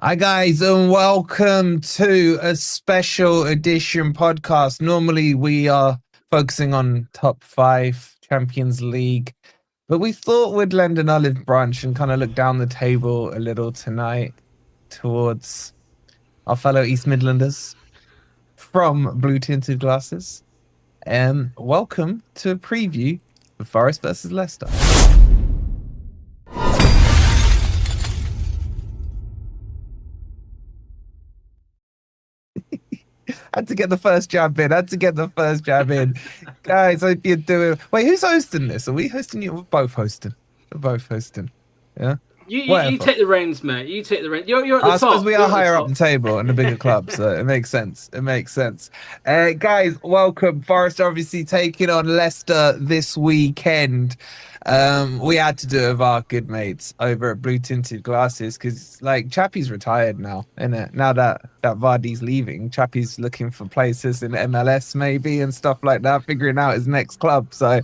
Hi guys, and welcome to a special edition podcast. Normally we are focusing on top 5 Champions League, but we thought we'd lend an olive branch and kind of look down the table a little tonight towards our fellow East Midlanders from Blue Tinted Glasses. And welcome to a preview of Forest versus Leicester. Had to get the first jab in. Guys, hope you're doing... Wait, who's hosting this? Are we hosting you? We're both hosting. Yeah? You take the reins, mate. You take the reins. You're at the top. I suppose we are higher up the table in the bigger club, so it makes sense. Guys, welcome. Forest obviously taking on Leicester this weekend. We had to do it with our good mates over at Blue Tinted Glasses because, like, Chappie's retired now, innit? Now that Vardy's leaving, Chappie's looking for places in MLS maybe and stuff like that, figuring out his next club. So,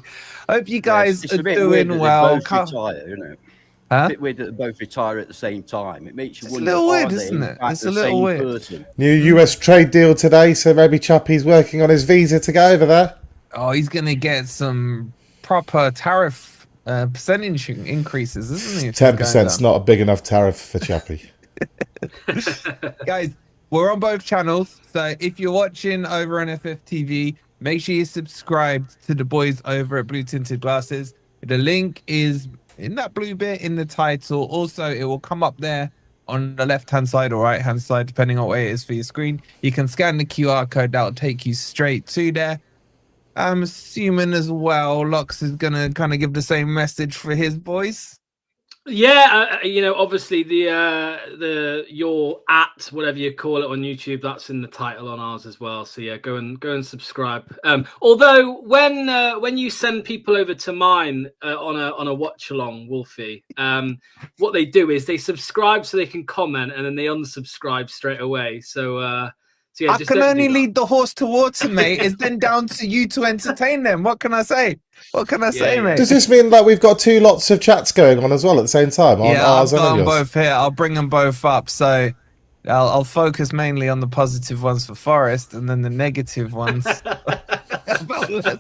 hope you guys are doing well. Retire, isn't it? Huh? It's a bit weird that they both retire at the same time. It makes you wonder. It's a little weird, isn't it? It's a little weird. Person? New US trade deal today, so maybe Chappie's working on his visa to go over there. Oh, he's going to get some proper tariff percentage increases, isn't he? 10%'s not a big enough tariff for Chappie. Guys, we're on both channels, so if you're watching over on FFTV, make sure you subscribe to the boys over at Blue Tinted Glasses. The link is in that blue bit in the title. Also, it will come up there on the left-hand side or right-hand side, depending on where it is for your screen. You can scan the QR code. That'll take you straight to there. I'm assuming as well, Locks is going to kind of give the same message for his boys. Yeah, obviously the your at whatever you call it on YouTube, that's in the title on ours as well. So yeah, go and subscribe. Although when you send people over to mine on a watch along, Wolfie, what they do is they subscribe so they can comment and then they unsubscribe straight away. So yeah, I can only lead the horse to water, mate. It's then down to you to entertain them. What can I say? Mate? Does this mean that we've got two lots of chats going on as well at the same time? Yeah, I've got them both here. I'll bring them both up. So I'll focus mainly on the positive ones for Forest and then the negative ones. But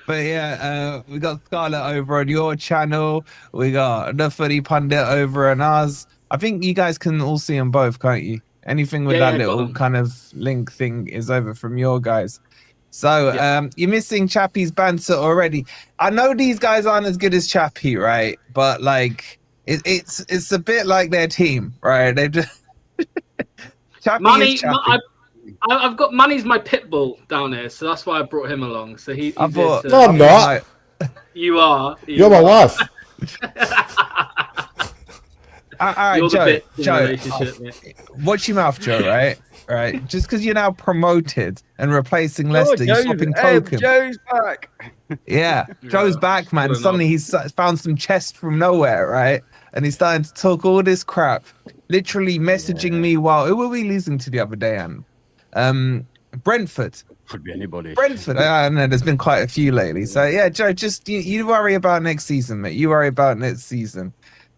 yeah, we got Scarlett over on your channel. We got the Footy Pundit over on ours. I think you guys can all see them both, can't you? Anything with that little kind of link thing is over from your guys. So you're missing Chappie's banter already. I know these guys aren't as good as Chappie, right? But like it's a bit like their team, right? They just Manny, I've got Manny's my pit bull down here, so that's why I brought him along. So he I'm not. You are. You're my wife. All right, Joe. Watch your mouth, Joe. Right. Just because you're now promoted and replacing Leicester, you're swapping token. Joe's back. Yeah, Joe's back, man. Suddenly he's found some chest from nowhere, right? And he's starting to talk all this crap. Literally messaging me while who were we losing to the other day, Anne? Brentford. Could be anybody. Brentford. I know there's been quite a few lately. So yeah, Joe, just you worry about next season, mate. You worry about next season.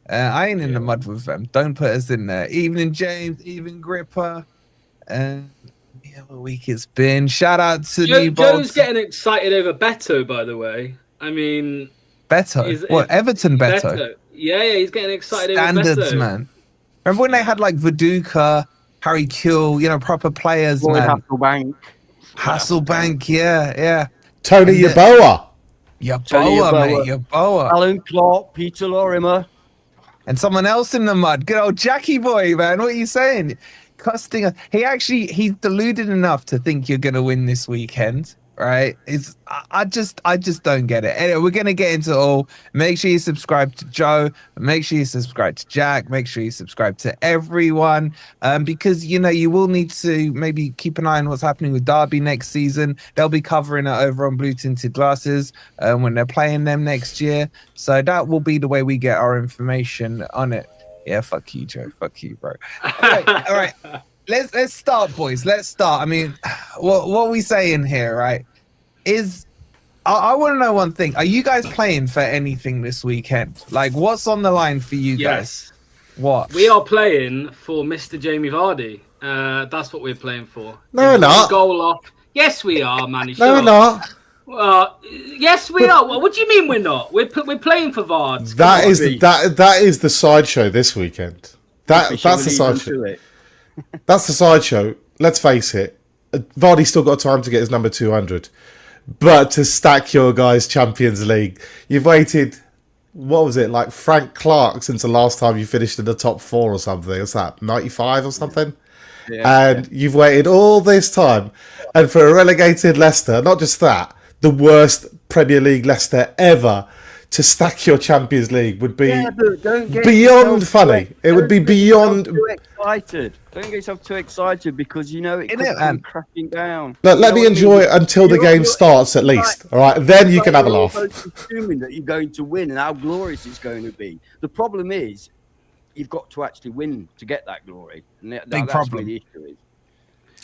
I ain't in the mud with them. Don't put us in there. Evening, James. Evening, Gripper. Yeah, what a week it's been. Shout out to Joe's getting excited over Beto, by the way. I mean, Beto? Everton Beto? Yeah, he's getting excited Standards, over Beto. Man. Remember when they had like Viduka, Harry Kewell, proper players, man. Hasselbank, yeah. Tony Yeboah. Yeboah. Alan Clark, Peter Lorimer. And someone else in the mud. Good old Jackie boy, man. What are you saying? Costing us. He's deluded enough to think you're gonna win this weekend, right? I just don't get it. Anyway, we're gonna get into it all. Make sure you subscribe to Joe. Make sure you subscribe to Jack. Make sure you subscribe to everyone. Because you will need to maybe keep an eye on what's happening with Derby next season. They'll be covering it over on Blue Tinted Glasses when they're playing them next year. So that will be the way we get our information on it. Yeah, fuck you, Joe. Fuck you, bro. All right. Let's start, boys. Let's start. I mean, what are we saying here, right? I want to know one thing. Are you guys playing for anything this weekend? Like, what's on the line for you guys? What? We are playing for Mr. Jamie Vardy. That's what we're playing for. No, we're not. Goal off. Yes, we are, Manny. No, we're not. Well, yes, we are. What do you mean we're not? We're playing for Vards. That is the sideshow this weekend. That's the sideshow. That's the sideshow. Let's face it. Vardy's still got time to get his number 200, but to stack your guys' Champions League, you've waited. What was it, like Frank Clark, since the last time you finished in the top 4 or something? What's that, 95 or something? You've waited all this time, and for a relegated Leicester, not just that, the worst Premier League Leicester ever, to stack your Champions League would be beyond funny. It would be beyond. Too excited. Don't get yourself too excited because you know it could come crashing down. Look, let me enjoy it until the game starts, at least. All right, then you can have a laugh. Assuming that you're going to win and how glorious it's going to be. The problem is, you've got to actually win to get that glory. And that's where the issue is.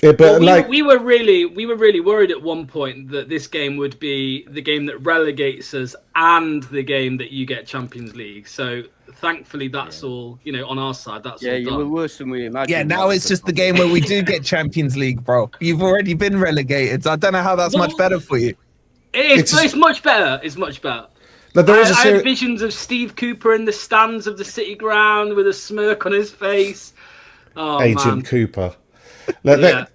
Yeah, but we were really worried at one point that this game would be the game that relegates us and the game that you get Champions League. So thankfully that's all, on our side. That's all you done. were worse than we imagined. Yeah, now it's just the game where we do get Champions League, bro. You've already been relegated. So I don't know how that's much better for you. It's much better. It's much better. I had visions of Steve Cooper in the stands of the City ground with a smirk on his face. Oh, Agent man. Cooper. There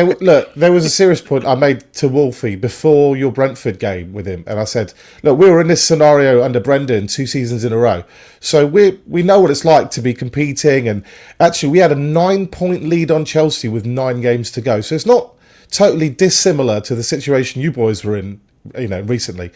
was a serious point I made to Wolfie before your Brentford game with him, and I said, look, we were in this scenario under Brendan 2 seasons in a row, so we know what it's like to be competing, and actually we had a 9-point lead on Chelsea with 9 games to go, so it's not totally dissimilar to the situation you boys were in, recently,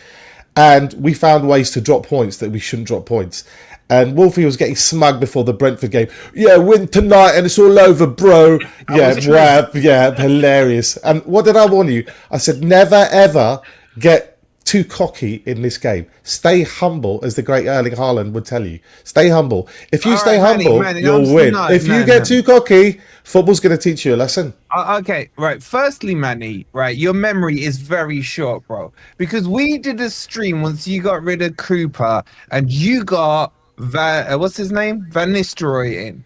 and we found ways to drop points that we shouldn't drop points. And Wolfie was getting smug before the Brentford game. Yeah, win tonight and it's all over, bro. Hilarious. And what did I warn you? I said, never, ever get too cocky in this game. Stay humble, as the great Erling Haaland would tell you. Stay humble. If you stay humble, you'll win. If you get too cocky, football's going to teach you a lesson. Okay, right. Firstly, Manny, right, your memory is very short, bro. Because we did a stream once you got rid of Cooper and you got... what's his name? Van Nistelrooy in.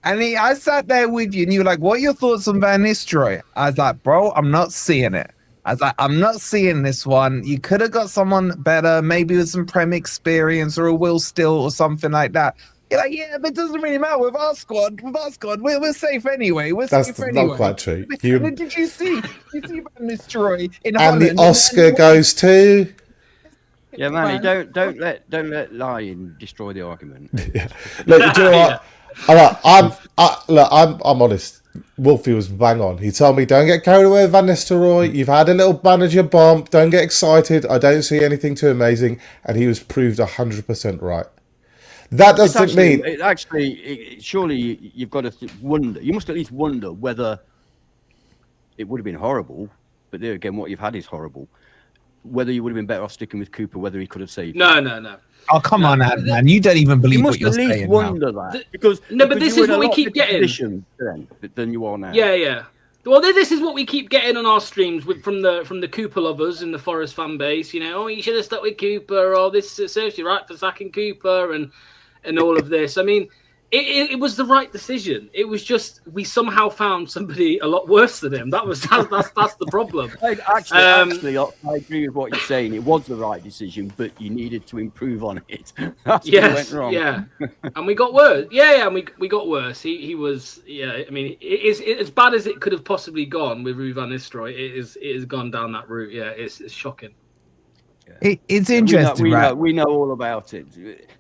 And I sat there with you and you were like, what are your thoughts on Van Nistelrooy? I was like, bro, I'm not seeing it. I was like, I'm not seeing this one. You could have got someone better, maybe with some Prem experience or a Will Still or something like that. You're like, yeah, but it doesn't really matter with our squad. We're safe anyway. That's not quite true. Did you see Van Nistelrooy in Holland? And the Oscar goes to... Yeah, Manny, don't let lying destroy the argument. Look, do you know what? I'm honest. Wolfie was bang on. He told me, don't get carried away with Van Nistelrooy. You've had a little manager bump. Don't get excited. I don't see anything too amazing. And he was proved 100% right. That doesn't mean... surely you've got to wonder. You must at least wonder whether it would have been horrible. But there again, what you've had is horrible. Whether you would have been better off sticking with Cooper, whether he could have saved. No. Oh, come on, man! You don't even believe what you're saying. You must at least wonder that because but this is what we keep getting. Than you are now. Yeah. Well, this is what we keep getting on our streams from the Cooper lovers in the Forest fan base. Oh, you should have stuck with Cooper, or this serves you right for sacking Cooper, and all of this. I mean, it was the right decision. It was just we somehow found somebody a lot worse than him. That's the problem. Actually, I agree with what you're saying. It was the right decision, but you needed to improve on it. That's what went wrong. Yeah, and we got worse. Yeah, and we got worse. He was. Yeah, I mean, it's as bad as it could have possibly gone with Van Nistelrooy. It has gone down that route. Yeah, it's shocking. It's interesting, right? We know all about it.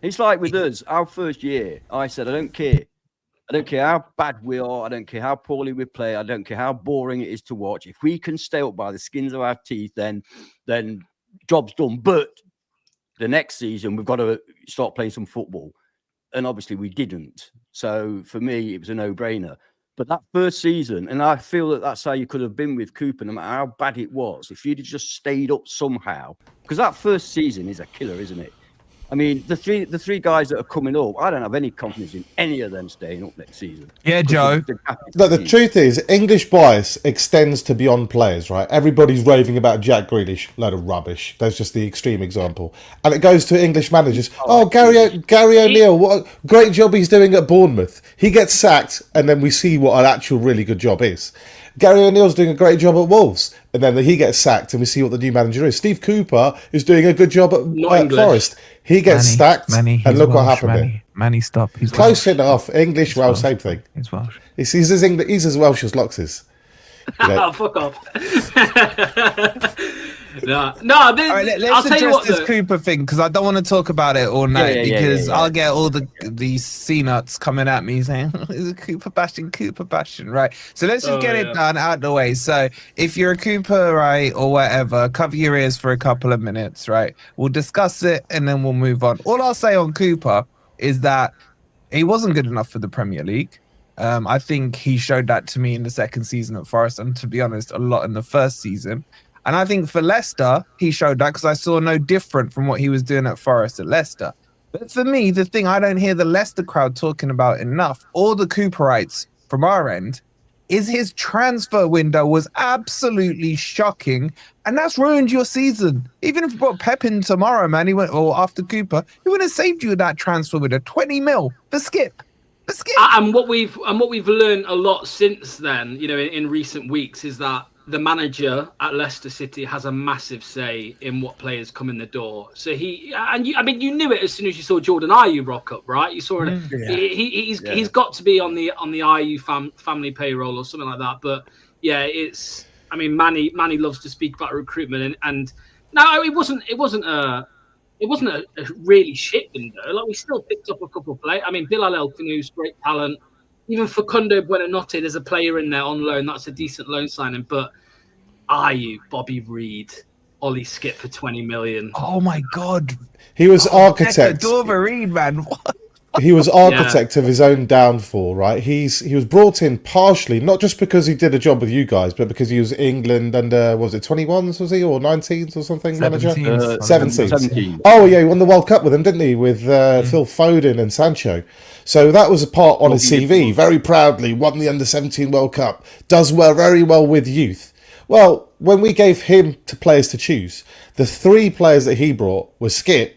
It's like with us, our first year, I said, I don't care. I don't care how bad we are. I don't care how poorly we play. I don't care how boring it is to watch. If we can stay up by the skins of our teeth, then job's done. But the next season, we've got to start playing some football. And obviously we didn't. So for me, it was a no-brainer. But that first season, and I feel that that's how you could have been with Cooper, no matter how bad it was, if you'd have just stayed up somehow. Because that first season is a killer, isn't it? I mean, the three guys that are coming up, I don't have any confidence in any of them staying up next season. Yeah, Joe. Look, the truth is, English bias extends to beyond players, right? Everybody's raving about Jack Grealish. Load of rubbish. That's just the extreme example. And it goes to English managers. Oh, Gary O'Neill, what a great job he's doing at Bournemouth. He gets sacked, and then we see what an actual really good job is. Gary O'Neill's doing a great job at Wolves, and then he gets sacked, and we see what the new manager is. Steve Cooper is doing a good job at Forest. He gets stacked, and look what happened there. Manny, stop. He's close enough. English, well, same thing. He's Welsh. He's as Welsh as Locks is. You know. Oh, fuck off. No. All right, let's tell you address what, this Cooper thing because I don't want to talk about it all night because I'll get all these C-nuts coming at me saying, it's a Cooper bashing, right? So let's just get it done out the way. So if you're a Cooper, right, or whatever, cover your ears for a couple of minutes, right? We'll discuss it and then we'll move on. All I'll say on Cooper is that he wasn't good enough for the Premier League. I think he showed that to me in the second season at Forest and, to be honest, a lot in the first season. And I think for Leicester, he showed that because I saw no different from what he was doing at Forest at Leicester. But for me, the thing I don't hear the Leicester crowd talking about enough, or the Cooperites from our end, is his transfer window was absolutely shocking. And that's ruined your season. Even if you brought Pep in tomorrow, man, or after Cooper, he would have saved you that transfer window. 20 mil for Skip. And what we've learned a lot since then, you know, in recent weeks, is that the manager at Leicester City has a massive say in what players come in the door. So you knew it as soon as you saw Jordan Ayew rock up, right? You saw it. He's got to be on the Ayew family payroll or something like that. But yeah, Manny loves to speak about recruitment, and no, it wasn't a really shit window. Like, we still picked up a couple of players. I mean, Bilal El Khanous, great talent. Even Facundo Buonanotte, there's a player in there on loan. That's a decent loan signing. But Ayew, Bobby Reed, Ollie Skip for 20 million. Oh my God. He was architect. Dorver Reed, man. What? He was architect of his own downfall, right? He was brought in partially, not just because he did a job with you guys, but because he was England under, was it 21s, was he? Or 19s or something, manager? 17. Oh, yeah, he won the World Cup with him, didn't he? With Phil Foden and Sancho. So that was a part on his CV. Very proudly, won the under-17 World Cup. Does very well with youth. Well, when we gave him players to choose, the three players that he brought were Skip,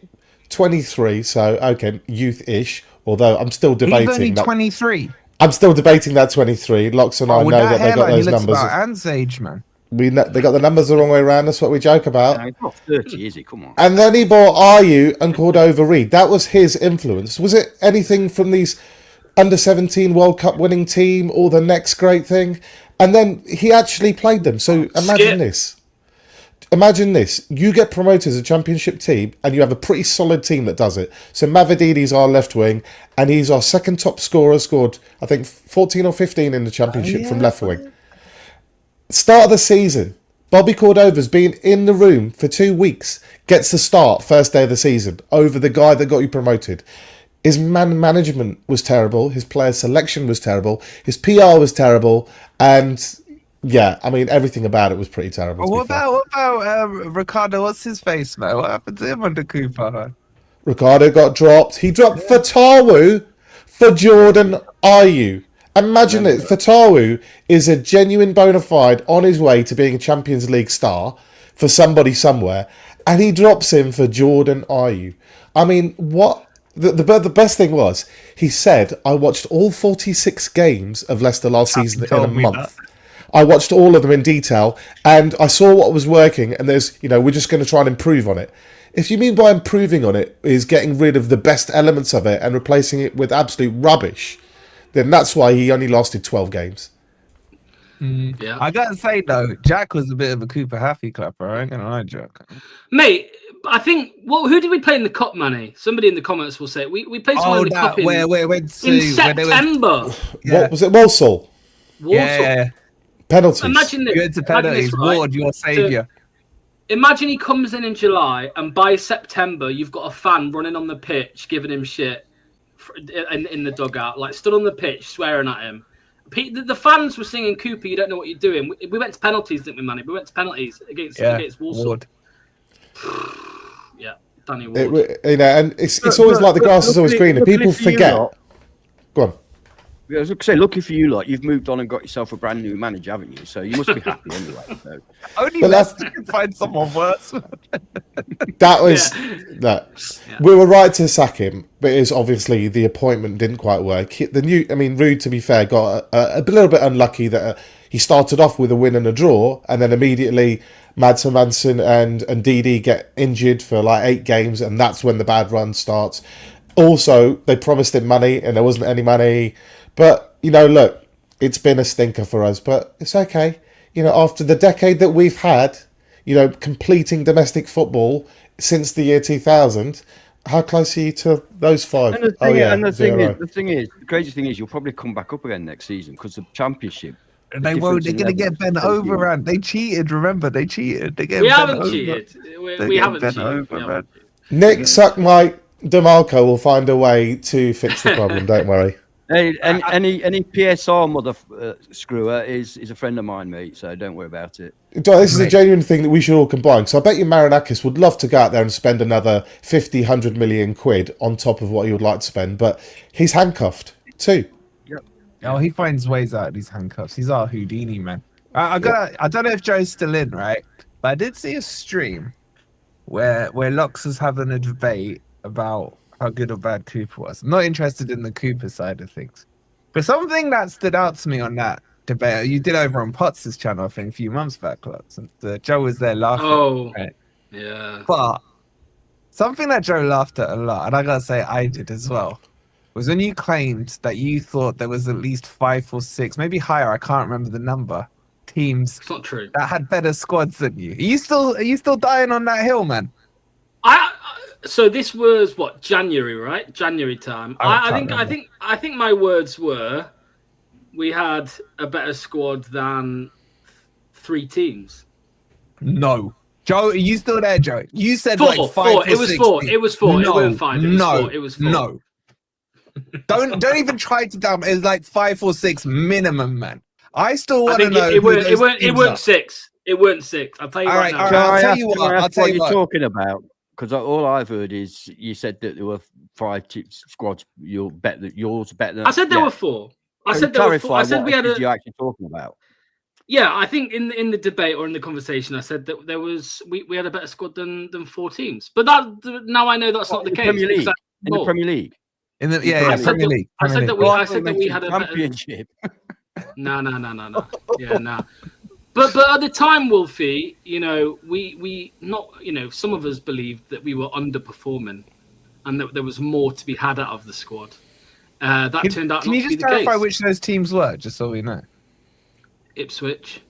23, so okay, youth-ish. Although I'm still debating. He's only 23. I'm still debating that 23. Locks and I know that they got those numbers. About Ant's age, man. They got the numbers the wrong way around. That's what we joke about. No, he's not 30, is he? Come on. And then he bought Ayew and Cordova Reed. That was his influence. Was it anything from these under-17 World Cup winning team or the next great thing? And then he actually played them. So imagine this. Imagine this. You get promoted as a championship team and you have a pretty solid team that does it. So Mavidini's our left wing and he's our second top scorer, scored, I think, 14 or 15 in the championship from left wing. Start of the season, Bobby Cordova's been in the room for 2 weeks, gets the start first day of the season over the guy that got you promoted. His management was terrible. His player selection was terrible. His PR was terrible. And yeah, I mean, everything about it was pretty terrible. What about Ricardo? What's his face, man? What happened to him under Cooper? Ricardo got dropped. He dropped Fatawu for Jordan Ayew. Imagine it. Fatawu is a genuine bona fide on his way to being a Champions League star for somebody somewhere, and he drops him for Jordan Ayew. I mean, what? The best thing was, he said, I watched all 46 games of Leicester last season in a month. I watched all of them in detail, and I saw what was working, and we're just going to try and improve on it. If you mean by improving on it is getting rid of the best elements of it and replacing it with absolute rubbish, then that's why he only lasted 12 games. Yeah, I gotta say though, Jack was a bit of a Cooper Happy clapper. I ain't gonna lie, Jack. Mate, I think who did we play in the cup, Manny? Somebody in the comments will say we played someone in the cup in September. What was it? Walsall. Yeah. Penalties. Imagine this. You went to penalties. Right? Ward, your saviour. Imagine he comes in July, and by September, you've got a fan running on the pitch, giving him shit in the dugout, like stood on the pitch, swearing at him. The fans were singing, Cooper, you don't know what you're doing. We went to penalties, didn't we, Manny? We went to penalties against Walsall. Ward. Yeah. Danny Ward. And it's always like the grass is always greener. People forget. Go on. I was going to say, lucky for you, like, you've moved on and got yourself a brand new manager, haven't you? So you must be happy anyway. So. Only Leicester can find someone worse. That was that. Yeah. We were right to sack him, but it is obviously the appointment didn't quite work. Rude, to be fair, got a little bit unlucky that he started off with a win and a draw, and then immediately Mads Hermansen and DD get injured for like 8 games, and that's when the bad run starts. Also, they promised him money, and there wasn't any money. But, look, it's been a stinker for us, but it's okay. After the decade that we've had, completing domestic football since the year 2000, how close are you to those 5? And the crazy thing is, you'll probably come back up again next season because the championship. They won't. They're going to get bent over, and they cheated. Remember, they cheated. We haven't cheated. We haven't cheated. Nick Suckmite DeMarco will find a way to fix the problem. Don't worry. Hey, any PSR mother screwer is a friend of mine, mate. So don't worry about it. This is a genuine thing that we should all combine. So I bet you Marinakis would love to go out there and spend another 50, 100 million quid on top of what he would like to spend, but he's handcuffed too. Yep. Oh, he finds ways out of these handcuffs. He's our Houdini, man. I don't know if Joe's still in, right? But I did see a stream where Lux was having a debate about how good or bad Cooper was. I'm not interested in the Cooper side of things. But something that stood out to me on that debate, you did over on Potts' channel, I think, a few months back, Lux, and Joe was there laughing. Oh, right? Yeah. But something that Joe laughed at a lot, and I gotta say I did as well, was when you claimed that you thought there was at least 5 or 6, maybe higher, I can't remember the number, teams it's not true, that had better squads than you. Are you still dying on that hill, man? So this was what, January, right? January time. I think my words were, we had a better squad than 3 teams. No, Joe, are you still there, Joe? You said 4, like 5 or 6. It was 4. It was 4. No, it wasn't 5. It was 4. It was 4. No. Don't even try to down. It's like 5 or 6 minimum, man. I still want to know. It weren't 6. It weren't 6. I'll tell you right now. I'll tell you what. I'll tell you what you're talking about. Because all I've heard is you said that there were 5 squads. You'll bet that yours better than. I said there were 4. I said there were 4. I said we had a. You actually talking about? Yeah, I think in the debate or in the conversation, I said that there was we had a better squad than 4 teams. But now I know that's not the case. Premier League. In the Premier League. Premier League. I said that we had a championship. No. Yeah, no. But at the time, Wolfie, we not, some of us believed that we were underperforming, and that there was more to be had out of the squad. That turned out not to be the case. Can you just clarify which those teams were, just so we know? Ipswich,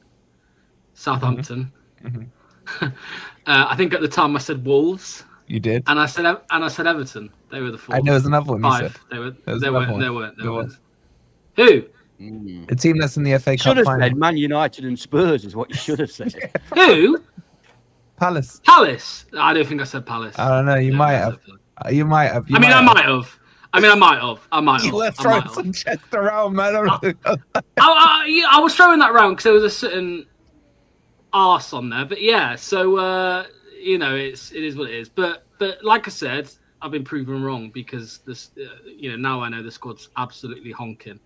Southampton. Mm-hmm. I think at the time I said Wolves. You did, and I said Everton. They were the 4. And there was another one. 5. You said. There weren't. Who? The team that's in the FA Cup final. Said Man United and Spurs is what you should have said. Who? Palace. I don't think I said Palace. I don't know. You might have. You might have. I might have. I might have. You were throwing some chest around, man. I was throwing that around because there was a certain arse on there. But yeah, so it is what it is. But like I said, I've been proven wrong because this, now I know the squad's absolutely honking.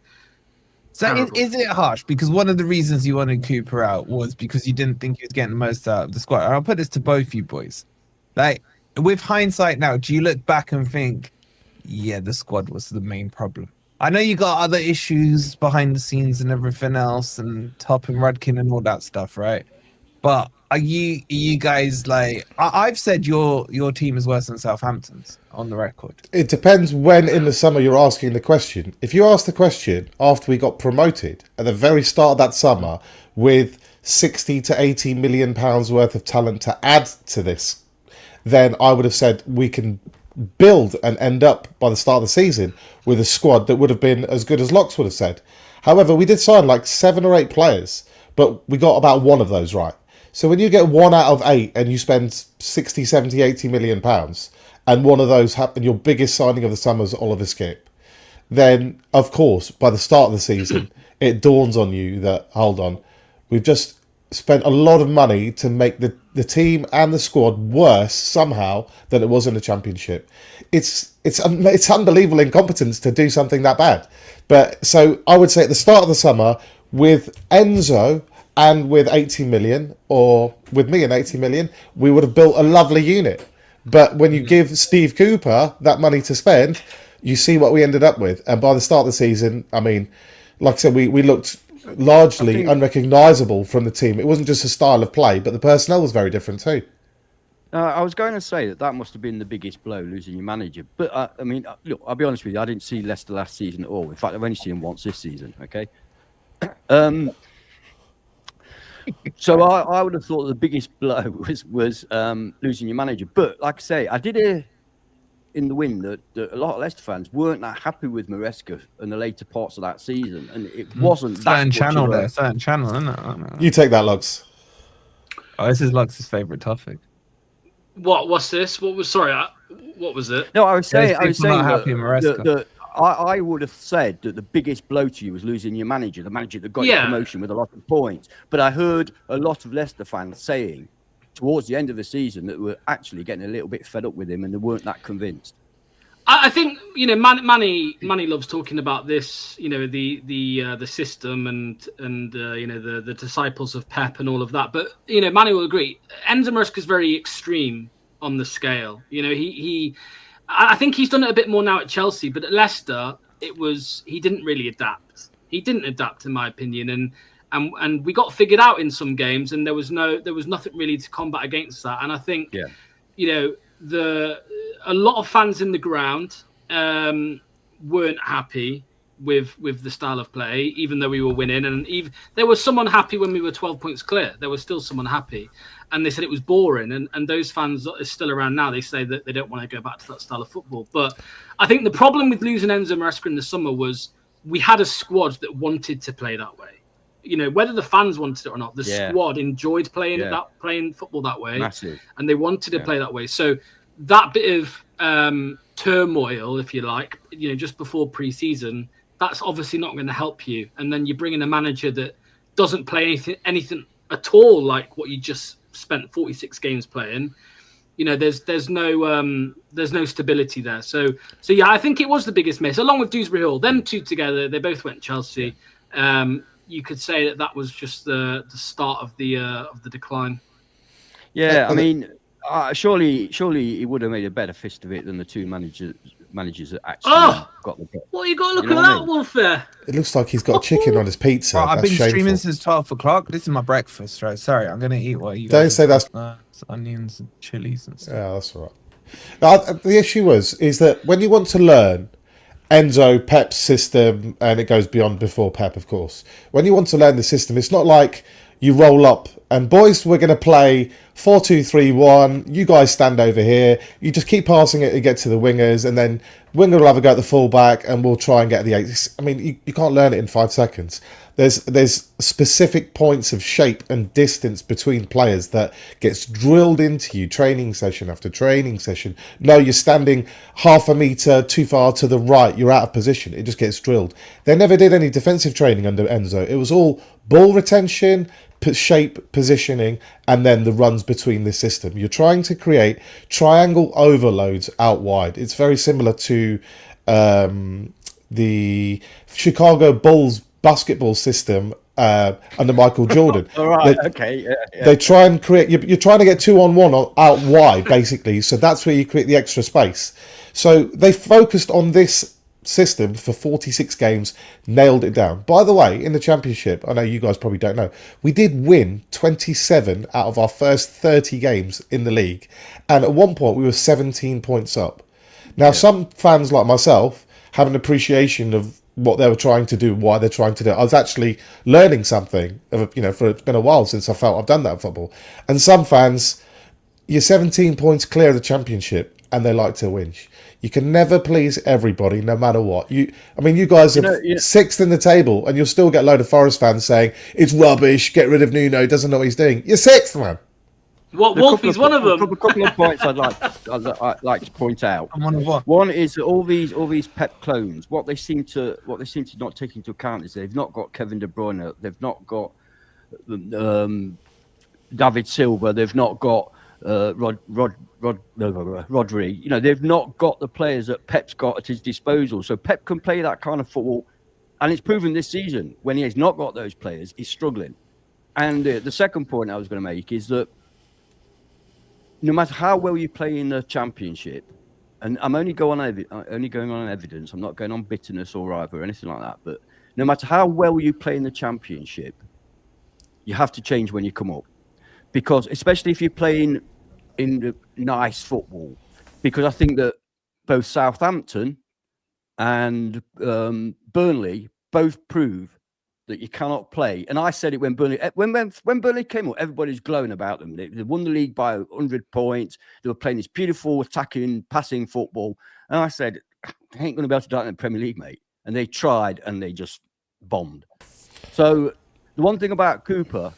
So is it harsh? Because one of the reasons you wanted Cooper out was because you didn't think he was getting the most out of the squad. And I'll put this to both you boys. Like, with hindsight now, do you look back and think, yeah, the squad was the main problem? I know you got other issues behind the scenes and everything else, and Top and Rudkin and all that stuff, right? But are you guys like? I've said your team is worse than Southampton's on the record. It depends when in the summer you're asking the question. If you ask the question after we got promoted at the very start of that summer with 60 to 80 million pounds worth of talent to add to this, then I would have said we can build and end up by the start of the season with a squad that would have been as good as Locks would have said. However, we did sign like 7 or 8 players, but we got about 1 of those right. So when you get 1 out of 8 and you spend 60, 70, 80 million pounds, and one of those and your biggest signing of the summer is Oliver Skip, then of course by the start of the season it dawns on you that hold on, we've just spent a lot of money to make the team and the squad worse somehow than it was in the Championship. It's unbelievable incompetence to do something that bad. But so I would say at the start of the summer, with Enzo and with 80 million, or with me and 80 million, we would have built a lovely unit. But when you give Steve Cooper that money to spend, you see what we ended up with. And by the start of the season, I mean, like I said, we looked largely unrecognisable from the team. It wasn't just a style of play, but the personnel was very different too. I was going to say that must have been the biggest blow, losing your manager. But I mean, look, I'll be honest with you. I didn't see Leicester last season at all. In fact, I've only seen him once this season. Okay. So I would have thought the biggest blow was losing your manager. But like I say, I did hear in the wind that a lot of Leicester fans weren't that happy with Maresca in the later parts of that season, and it wasn't certain channel there, certain channel, isn't it? You take that, Lux. Oh, this is Lux's favourite topic. What's this? What was what was it? No, I was saying not happy in Maresca. I would have said that the biggest blow to you was losing your manager, the manager that got you promotion with a lot of points. But I heard a lot of Leicester fans saying towards the end of the season that we're actually getting a little bit fed up with him and they weren't that convinced. I think, you know, Manny loves talking about this, you know, the system and you know, the disciples of Pep and all of that. But, you know, Manny will agree. Enzo Maresca is very extreme on the scale. You know, I think he's done it a bit more now at Chelsea, but at Leicester, he didn't really adapt. He didn't adapt, in my opinion, and we got figured out in some games, and there was nothing really to combat against that. And I think, you know, a lot of fans in the ground weren't happy with the style of play, even though we were winning, and even there was someone happy when we were 12 points clear. There was still someone happy. And they said it was boring, and those fans are still around now. They say that they don't want to go back to that style of football. But I think the problem with losing Enzo Maresca in the summer was we had a squad that wanted to play that way. You know, whether the fans wanted it or not, the squad enjoyed playing football that way. Massive. And they wanted to play that way. So that bit of turmoil, if you like, you know, just before pre-season, that's obviously not going to help you. And then you bring in a manager that doesn't play anything at all like what you just spent 46 games playing. You know, there's no stability there. So yeah, I think it was the biggest miss, along with Dewsbury Hall. Them two together, they both went Chelsea. You could say that was just the start of the decline. Yeah, I mean, surely he would have made a better fist of it than the two managers that actually got the job. Well, you got to look at that, Wolfer. It looks like he's got chicken on his pizza. Right, I've been shameful. streaming since 12 o'clock. This is my breakfast, right? Sorry, I'm going to eat what you Don't guys say that's... It's onions and chilies and stuff. Yeah, that's all right. The issue is that when you want to learn Enzo, Pep's system, and it goes beyond before Pep, of course. When you want to learn the system, it's not like you roll up and, boys, we're going to play 4-2-3-1. You guys stand over here. You just keep passing it and get to the wingers, and then winger will have a go at the fullback, and we'll try and get the eight. I mean, you can't learn it in 5 seconds. There's specific points of shape and distance between players that gets drilled into you training session after training session. No, you're standing half a metre too far to the right. You're out of position. It just gets drilled. They never did any defensive training under Enzo. It was all ball retention, shape, positioning, and then the runs between the system. You're trying to create triangle overloads out wide. It's very similar to the Chicago Bulls basketball system under Michael Jordan. All right, okay. Yeah. They try and create... You're trying to get 2-on-1 out wide, basically, so that's where you create the extra space. So they focused on this system for 46 games, nailed it down. By the way, in the Championship, I know you guys probably don't know, we did win 27 out of our first 30 games in the league, and at one point we were 17 points up. Now, some fans like myself have an appreciation of what they were trying to do, why they're trying to do it. I was actually learning something, for it's been a while since I felt I've done that in football. And some fans, you're 17 points clear of the Championship, and they like to whinge. You can never please everybody, no matter what. You guys are sixth in the table, and you'll still get a load of Forest fans saying, it's rubbish, get rid of Nuno, doesn't know what he's doing. You're sixth, man. Wolfie's one of them. A couple of points I'd like to point out. One is that all these Pep clones, what they seem to not take into account is they've not got Kevin De Bruyne, they've not got David Silva. They've not got Rodri. You know, they've not got the players that Pep's got at his disposal. So Pep can play that kind of football, and it's proven this season when he has not got those players, he's struggling. And the second point I was going to make is that no matter how well you play in the Championship, and I'm only going on evidence, I'm not going on bitterness or either or anything like that, but no matter how well you play in the Championship, you have to change when you come up. Because especially if you're playing in the nice football, because I think that both Southampton and Burnley both prove that you cannot play. And I said it when Burnley came up, everybody's glowing about them. They won the league by 100 points. They were playing this beautiful attacking, passing football. And I said, they ain't going to be able to do that in the Premier League, mate. And they tried and they just bombed. So the one thing about Cooper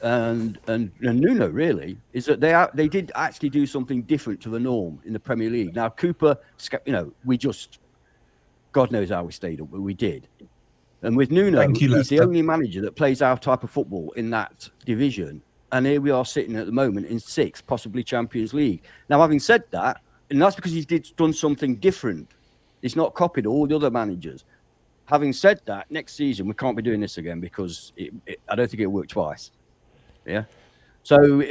and Nuno really is that they did actually do something different to the norm in the Premier League. Now Cooper, you know, we just, God knows how we stayed up, but we did. And with Nuno, he's the only manager that plays our type of football in that division. And here we are sitting at the moment in 6th, possibly Champions League. Now, having said that, and that's because he's done something different. He's not copied all the other managers. Having said that, next season we can't be doing this again because I don't think it'll work twice. Yeah. So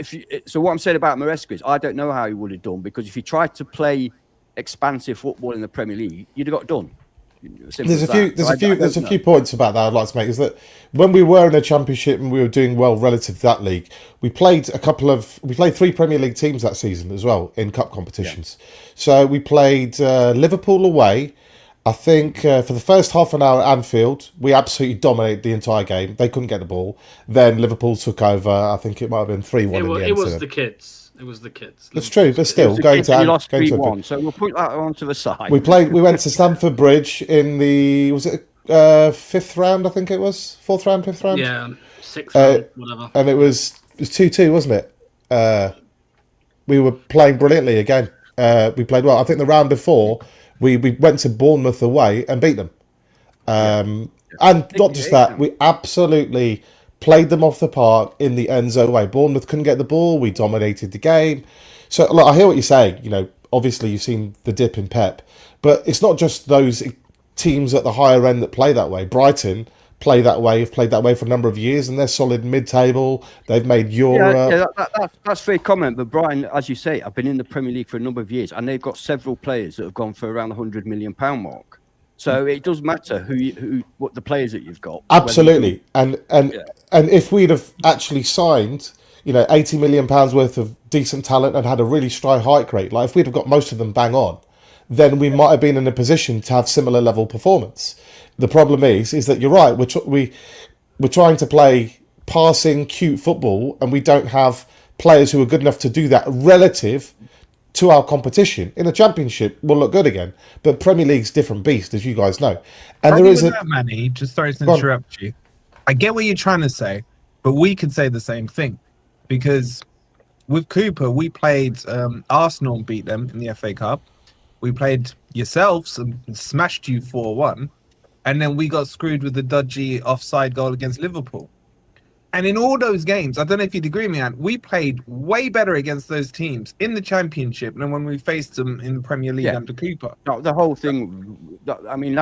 so what I'm saying about Maresca is I don't know how he would have done, because if he tried to play expansive football in the Premier League, you'd have got done. There's a few points about that I'd like to make. Is that when we were in the Championship and we were doing well relative to that league, we played 3 Premier League teams that season as well in cup competitions. Yeah. So we played Liverpool away. I think for the first half an hour at Anfield, we absolutely dominated the entire game. They couldn't get the ball. Then Liverpool took over. I think it might have been 3-1 in the end. It was the kids. It was the kids. That's true, but still going to lost 3-1. So we'll put that onto the side. We went to Stamford Bridge in the 5th round? I think it was 4th round, 5th round. Yeah, 6th round, whatever. And it was 2-2, wasn't it? We were playing brilliantly again. We played well. I think the round before we went to Bournemouth away and beat them. And not just that, we absolutely played them off the park in the Enzo way. Bournemouth couldn't get the ball. We dominated the game. So look, I hear what you're saying. You know, obviously you've seen the dip in Pep, but it's not just those teams at the higher end that play that way. Brighton play that way. Have played that way for a number of years, and they're solid mid-table. They've made Europe. That's fair comment. But Brian, as you say, I've been in the Premier League for a number of years, and they've got several players that have gone for around the £100 million mark. So it does matter what the players that you've got. Absolutely, and if we'd have actually signed, you know, £80 million worth of decent talent and had a really strong hike rate, like if we'd have got most of them bang on, then we might have been in a position to have similar level performance. The problem is that you're right. We're trying to play passing, cute football, and we don't have players who are good enough to do that relative to our competition. In the Championship, we'll look good again, but Premier League's different beast, as you guys know. And there is Manny, just sorry to interrupt you. I get what you're trying to say, but we could say the same thing, because with Cooper, we played Arsenal and beat them in the FA Cup. We played yourselves and smashed you 4-1, and then we got screwed with the dodgy offside goal against Liverpool. And in all those games, I don't know if you'd agree with me, Ant, we played way better against those teams in the Championship than when we faced them in the Premier League under Cooper. No, the whole thing, I mean,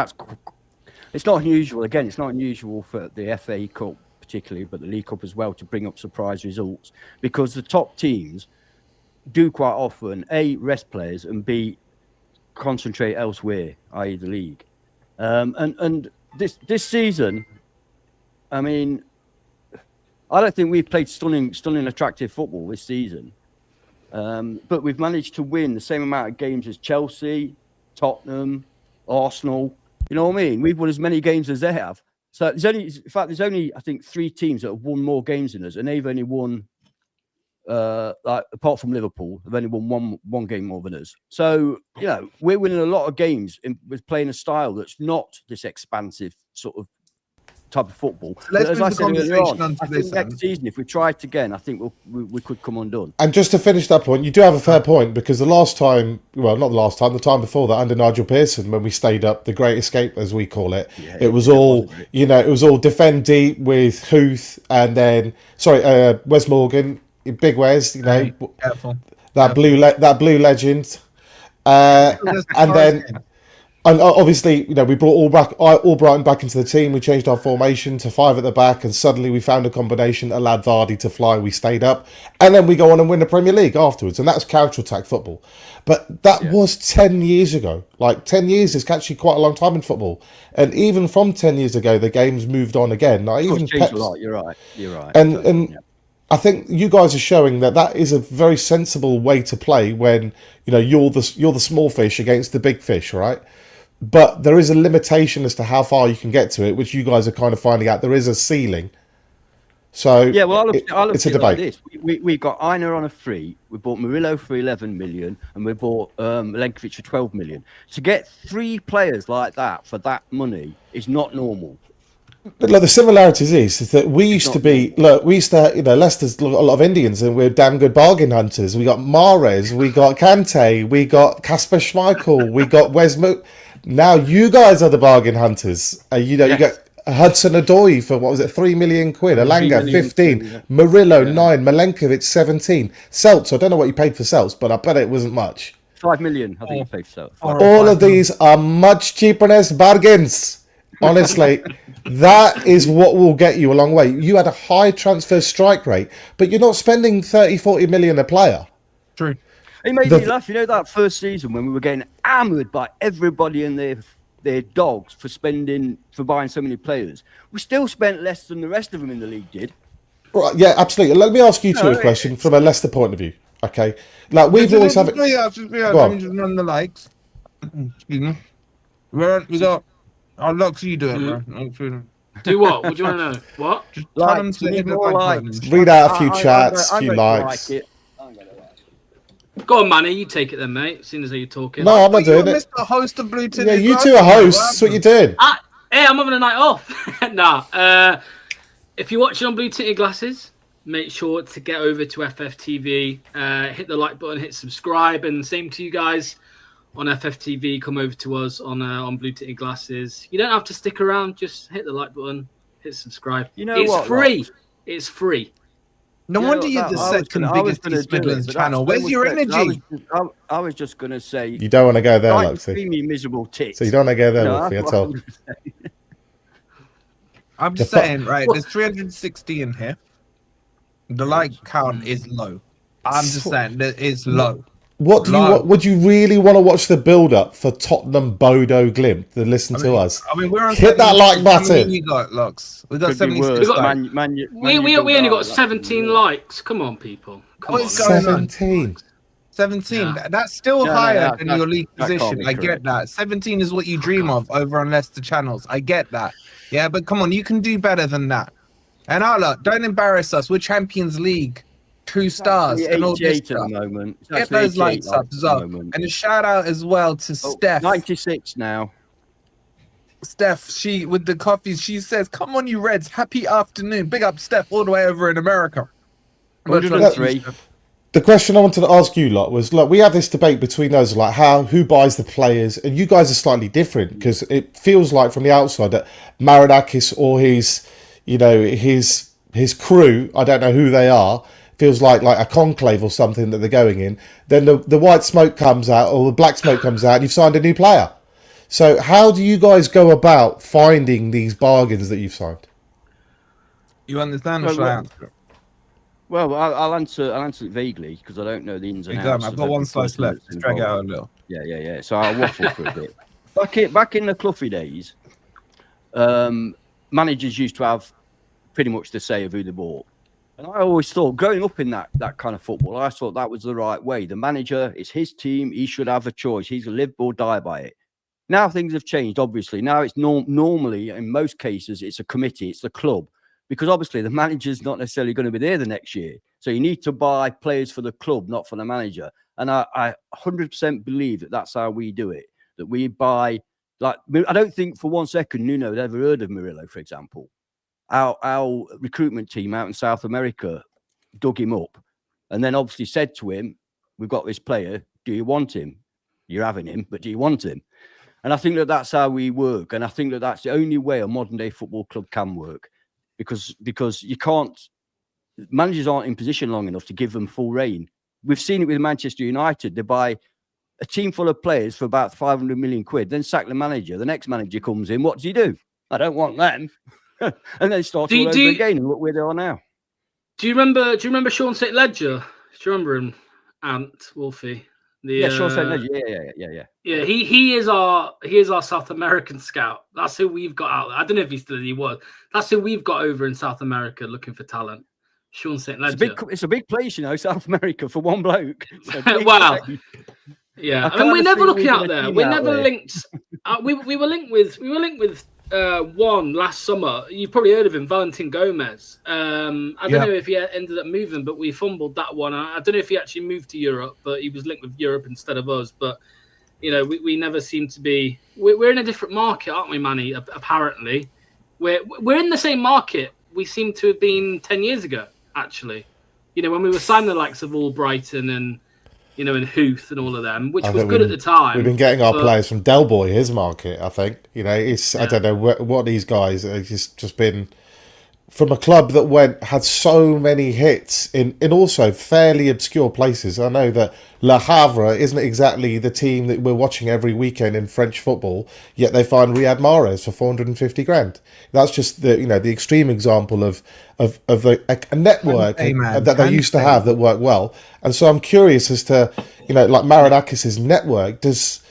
it's not unusual. Again, it's not unusual for the FA Cup particularly, but the League Cup as well, to bring up surprise results, because the top teams do quite often, A, rest players, and B, concentrate elsewhere, i.e. the league. And this season, I mean, I don't think we've played stunning, attractive football this season. But we've managed to win the same amount of games as Chelsea, Tottenham, Arsenal. You know what I mean? We've won as many games as they have. So there's only, I think, 3 teams that have won more games than us, and they've only won, like apart from Liverpool, they've only won one game more than us. So, you know, we're winning a lot of games with playing a style that's not this expansive sort of type of football. So let's But as move I the said earlier conversation on, onto I this think next season, if we tried again, I think we could come undone. And just to finish that point, you do have a fair point, because the last time, well, not the last time, the time before that, under Nigel Pearson, when we stayed up, the Great Escape, as we call it, it was all, it was all defend deep with Huth and then, Wes Morgan, Big Wes, Careful. that blue legend, and then. And obviously, we brought Albrighton back into the team. We changed our formation to 5 at the back, and suddenly we found a combination that allowed Vardy to fly. We stayed up, and then we go on and win the Premier League afterwards, and that's counter-attack football. But that was 10 years ago. Like, 10 years is actually quite a long time in football, and even from 10 years ago, the game's moved on again. Like, even changed a lot. You're right. And I think you guys are showing that is a very sensible way to play when you're the small fish against the big fish, right? But there is a limitation as to how far you can get to it, which you guys are kind of finding out. There is a ceiling. So yeah, well, it's a debate. Like this. We got Aina on a free. We bought Murillo for 11 million, and we bought Milenkovic for 12 million. To get 3 players like that for that money is not normal. But the similarities is that we used to be Leicester's got a lot of Indians, and we're damn good bargain hunters. We got Mahrez, we got Kante, we got Kasper Schmeichel, we got Now you guys are the bargain hunters. You got Hudson Odoi for what was it, £3 million? Alanga 15, Murillo 9, Milenkovic 17, Seltz. I don't know what you paid for Seltz, but I bet it wasn't much. 5 million, I think you paid for Seltz. All of these are much cheaper as bargains. Honestly, that is what will get you a long way. You had a high transfer strike rate, but you're not spending 30-40 million a player. True. It made me laugh. That first season when we were getting hammered by everybody and their dogs for buying so many players, we still spent less than the rest of them in the league did. Right, yeah, absolutely. Let me ask you two a question from a Leicester point of view. Okay, like we've always had. Let me just run the likes. Excuse me. We got. I'll look you do it, bro. Do what? What do you want to know? What? Just Like, tell them to hit the like button. Read out a few chats, a few likes. Go on, Manny. You take it then, mate. As soon as you're talking. No, I'm not doing You're it. Mr. Host of Blue Tinted Yeah, you Glasses, two are bro. hosts. What you doing? Hey, I'm having a night off. Nah. If you're watching on Blue Tinted Glasses, make sure to get over to FFTV. Hit the like button, hit subscribe, and same to you guys on FFTV. Come over to us on Blue Tinted Glasses. You don't have to stick around. Just hit the like button, hit subscribe. It's free. It's free. No wonder you're the second biggest East Midlands channel. Where's your energy? I was just going to say... You don't want to go there, Luxie. Extremely miserable tits. So you don't want to go there, Luxie, at all. I'm just saying, right, there's 360 in here. The like count is low. I'm just saying that it's low. What do you would you really want to watch the build up for Tottenham Bodo Glimt to listen to us? I mean, we're on hit that like button. You got Lux. We got Could be 76. worse. We only got 17 likes. Come on, people. Come on. 17. 17. Nah. That's still higher than your league that can't position. be I get correct. that. 17 is what you dream of over on Leicester channels. I get that. Yeah, but come on, you can do better than that. And Arla, don't embarrass us. We're Champions League. 2 stars and all this stuff. At the moment. Get those likes up as well. And a shout out as well to Steph. 96 now. Steph, she with the coffees, she says, "Come on, you Reds! Happy afternoon." Big up, Steph, all the way over in America. 103. The question I wanted to ask you lot was, look, we have this debate between us, like who buys the players, and you guys are slightly different because it feels like from the outside that Marinakis or his crew, I don't know who they are, feels like a conclave or something that they're going in. Then the white smoke comes out or the black smoke comes out and you've signed a new player. So how do you guys go about finding these bargains that you've signed? You understand or shall I answer? Well, I'll answer it vaguely because I don't know the ins and outs. I've got one slice left. Let's drag it out a little. Yeah. So I'll waffle for a bit. Back in the Cloughie days, managers used to have pretty much the say of who they bought. And I always thought, growing up in that kind of football, I thought that was the right way. The manager, it's his team. He should have a choice. He's a live or die by it. Now things have changed, obviously. Now it's normally, in most cases, it's a committee. It's the club. Because obviously the manager's not necessarily going to be there the next year. So you need to buy players for the club, not for the manager. And I 100% believe that that's how we do it. That we buy Like, I don't think for one second Nuno had ever heard of Murillo, for example. Our recruitment team out in South America dug him up and then obviously said to him, we've got this player. Do you want him? You're having him, but do you want him? And I think that that's how we work. And I think that that's the only way a modern day football club can work, because you can't, managers aren't in position long enough to give them full reign. We've seen it with Manchester United. They buy a team full of players for about 500 million quid, then sack the manager. The next manager comes in. What does he do? I don't want them. And then starts all over again. And look where they are now. Do you remember Sean St. Ledger? Do you remember him, Ant Wolfie? Sean St. Ledger. Yeah. He is our South American scout. That's who we've got out there. I don't know if he was. That's who we've got over in South America looking for talent. Sean St. Ledger. It's a big place, South America, for one bloke. Wow. Yeah, I mean, we're never looking out there. We're never linked. We were linked with one last summer. You've probably heard of him, Valentin Gomez. I don't know if he ended up moving, but we fumbled that one. I don't know if he actually moved to Europe, but he was linked with Europe instead of us. But we never seem to be. We're in a different market, aren't we, Manny? Apparently, we're in the same market we seem to have been 10 years ago. Actually, when we were signing the likes of Albrighton and and Huth and all of them, which was good at the time. We've been getting our players from Del Boy, his market, I think. It's I don't know what these guys have just been from a club that had so many hits in also fairly obscure places. I know that Le Havre isn't exactly the team that we're watching every weekend in French football, yet they find Riyad Mahrez for 450 grand. That's just the extreme example of a network that they used to have that worked well. And so I'm curious as to like Marinakis' network does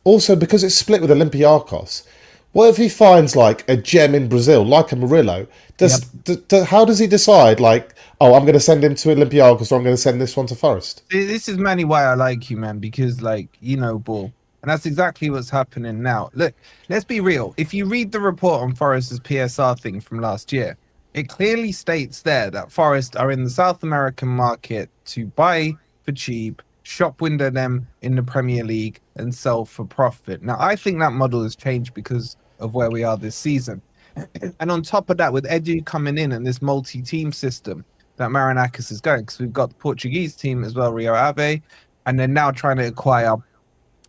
also, because it's split with Olympiacos. What if he finds like a gem in Brazil, like a Murillo? How does he decide, like, oh, I'm going to send him to Olympiacos or I'm going to send this one to Forest? This is mainly why I like you, man, because, like, ball. And that's exactly what's happening now. Look, let's be real. If you read the report on Forest's PSR thing from last year, it clearly states there that Forest are in the South American market to buy for cheap, shop window them in the Premier League and sell for profit. Now, I think that model has changed because of where we are this season. And on top of that, with Edu coming in and this multi-team system that Marinakis is going, because we've got the Portuguese team as well, Rio Ave, and they're now trying to acquire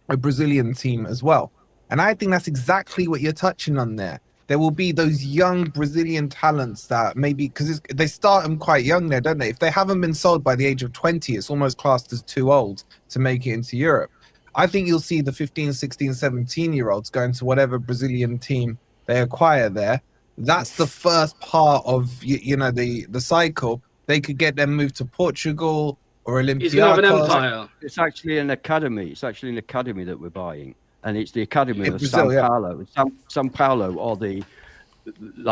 a Brazilian team as well. And I think that's exactly what you're touching on there. There will be those young Brazilian talents that maybe, because they start them quite young there, don't they? If they haven't been sold by the age of 20, it's almost classed as too old to make it into Europe. I think you'll see the 15, 16, 17-year-olds going to whatever Brazilian team they acquire there. That's the first part of the cycle. They could get them moved to Portugal or Olympiacos. He's going to have an empire. It's actually an academy. It's actually an academy that we're buying. And it's the academy of Brazil, São Paulo. São Paulo are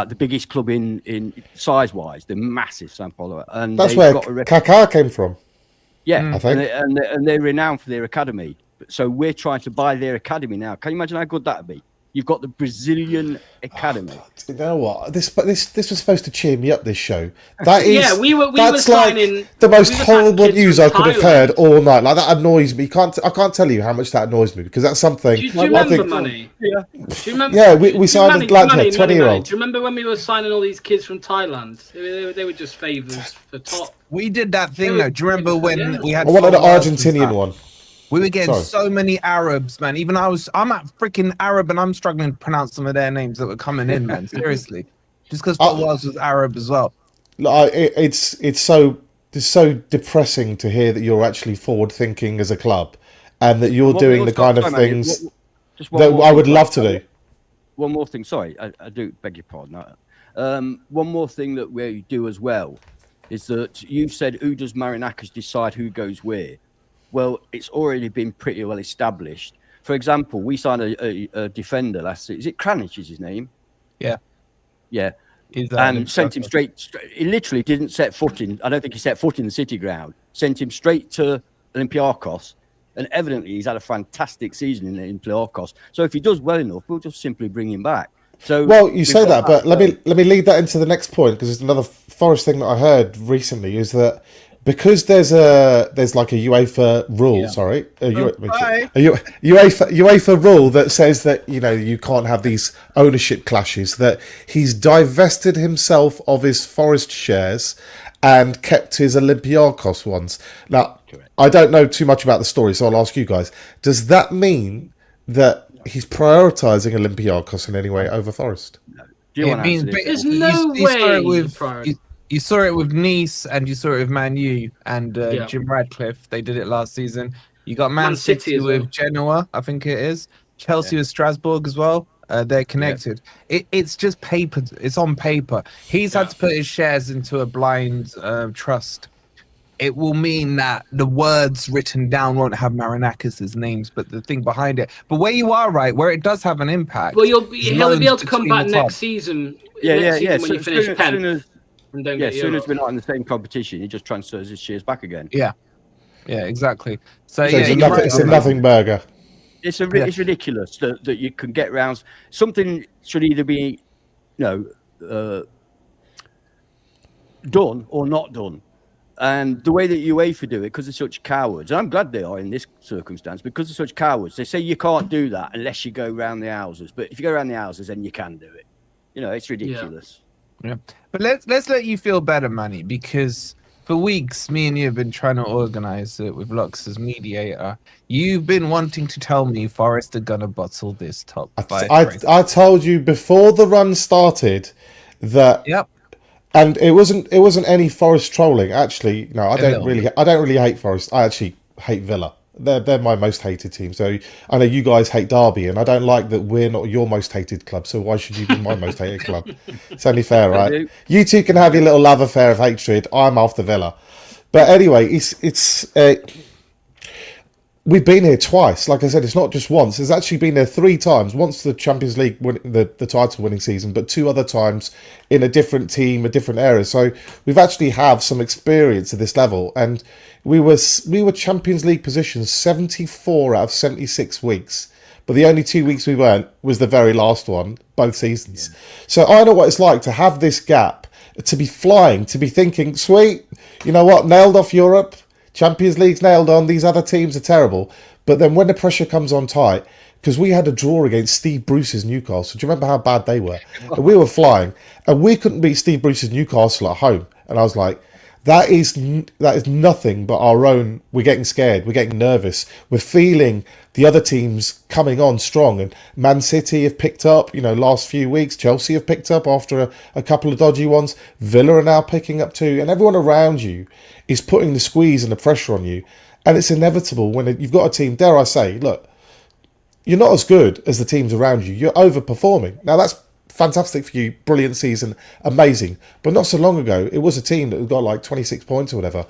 the biggest club in size-wise. They're massive, São Paulo. And that's where Kaká came from. Yeah, I think. And they're renowned for their academy. So we're trying to buy their academy now. Can you imagine how good that would be? You've got the Brazilian academy. You know what? This was supposed to cheer me up. This show. That is. We were signing like the most horrible news I could have heard all night. Like that annoys me. I can't tell you how much that annoys me, because that's something. Do you remember Money? Yeah. Do you remember? Yeah, we signed a lad here, 20-year-old. Do you remember when we were signing all these kids from Thailand? They were just favours for top. We did that thing though. Do you remember when we had? I wanted an Argentinian one. We were getting so many Arabs, man. Even I'm a freaking Arab and I'm struggling to pronounce some of their names that were coming in, man. Seriously. Just because was Arab as well. It's so depressing to hear that you're actually forward thinking as a club and that you're doing the kind of things that I would love to do. One more thing. Sorry, I do beg your pardon. One more thing that we do as well is that you've said, who does Marinakis decide who goes where? Well, it's already been pretty well established. For example, we signed a defender last season. Is it Kranic is his name? Yeah. Yeah. And sent him straight. He literally didn't set foot in. I don't think he set foot in the City ground. Sent him straight to Olympiacos. And evidently, he's had a fantastic season in Olympiacos. So if he does well enough, we'll just simply bring him back. So well, you say that, but let me lead that into the next point, because it's another Forest thing that I heard recently is that because there's like a UEFA rule, UEFA rule that says that you can't have these ownership clashes. That he's divested himself of his Forest shares and kept his Olympiacos ones. Now, I don't know too much about the story, so I'll ask you guys: does that mean that he's prioritising Olympiacos in any way over Forest? There's no way. You saw it with Nice and you saw it with Man U and Jim Radcliffe. They did it last season. You got Man City with Genoa, I think it is. Chelsea with Strasbourg as well. They're connected. It's just paper. It's on paper. He's had to put his shares into a blind trust. It will mean that the words written down won't have Marinakis' names, but the thing behind it. But where you are right, where it does have an impact. Well, he'll be able to come back next season. When you finish 10th. As soon as we're not in the same competition, he just transfers his shares back again. Yeah, exactly. So it's a nothing burger. It's ridiculous that you can get round. Something should either be, done or not done. And the way that UEFA do it, because they're such cowards, and I'm glad they are in this circumstance, because they're such cowards, they say you can't do that unless you go around the houses. But if you go around the houses, then you can do it. It's ridiculous. Yeah, but let's let you feel better, Manny, because for weeks me and you have been trying to organise it with Lux as mediator. You've been wanting to tell me Forest are gonna bottle this top 5. I told you before the run started that. Yep. And it wasn't any Forest trolling. Actually, no, I don't really hate Forest. I actually hate Villa. They're my most hated team. So I know you guys hate Derby, and I don't like that we're not your most hated club. So why should you be my most hated club? It's only fair, right? You two can have your little love affair of hatred. I'm after Villa. But anyway, we've been here twice. Like I said, it's not just once. It's actually been there 3 times. Once the Champions League, the title winning season, but 2 other times in a different team, a different era. So we've actually have some experience at this level. And we were Champions League positions 74 out of 76 weeks. But the only 2 weeks we weren't was the very last one, both seasons. Yeah. So I know what it's like to have this gap, to be flying, to be thinking, sweet, you know what, nailed off Europe. Champions League's nailed on. These other teams are terrible. But then when the pressure comes on tight, because we had a draw against Steve Bruce's Newcastle. Do you remember how bad they were? And we were flying. And we couldn't beat Steve Bruce's Newcastle at home. And I was like, that is nothing but our own. We're getting scared. We're getting nervous. We're feeling the other teams coming on strong. And Man City have picked up, last few weeks. Chelsea have picked up after a couple of dodgy ones. Villa are now picking up too. And everyone around you is putting the squeeze and the pressure on you. And it's inevitable when you've got a team, dare I say, look, you're not as good as the teams around you. You're overperforming. Now, that's fantastic for you. Brilliant season. Amazing. But not so long ago, it was a team that got like 26 points or whatever.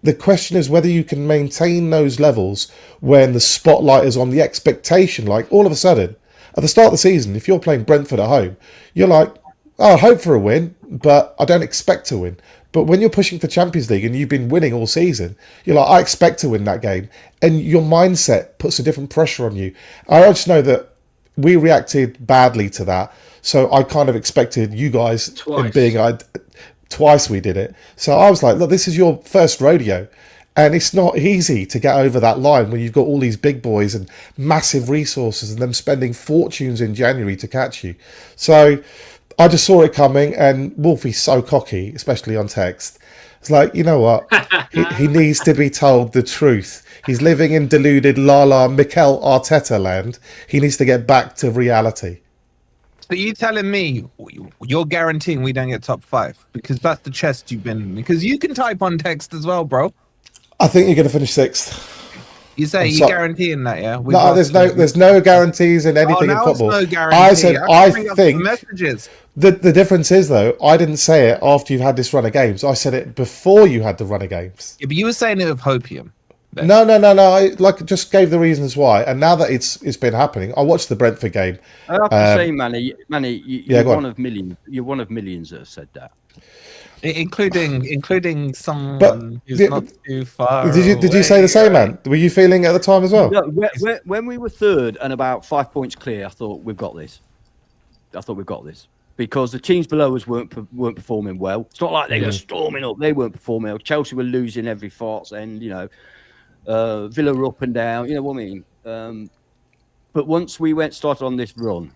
The question is whether you can maintain those levels when the spotlight is on, the expectation. Like, all of a sudden, at the start of the season, if you're playing Brentford at home, you're like, I hope for a win, but I don't expect to win. But when you're pushing for Champions League and you've been winning all season, you're like, I expect to win that game. And your mindset puts a different pressure on you. I just know that we reacted badly to that. So I kind of expected you guys twice we did it. So I was like, look, this is your first rodeo. And it's not easy to get over that line when you've got all these big boys and massive resources and them spending fortunes in January to catch you. So I just saw it coming, and Wolfie's so cocky, especially on text. It's like, you know what? he needs to be told the truth. He's living in deluded Mikel Arteta land. He needs to get back to reality. So you telling me you're guaranteeing we don't get top 5? Because that's the chest you've been in. Because you can type on text as well, bro. I think you're going to finish 6th. You say you're guaranteeing that, yeah? No, there's no guarantees in anything in football. No guarantee. I said I think messages. The difference is, though, I didn't say it after you've had this run of games. I said it before you had the run of games. Yeah, but you were saying it with hopium. Then. No. I just gave the reasons why, and now that it's been happening, I watched the Brentford game. I have to say, Manny, you're one of millions. You're one of millions that have said that. Including someone who's not too far. Did you say the same, man? Were you feeling at the time as well? No, when we were 3rd and about 5 points clear, I thought we've got this. because the teams below us weren't performing well. It's not like they were storming up; they weren't performing well. Chelsea were losing every fart's end, Villa were up and down. You know what I mean? But once we started on this run,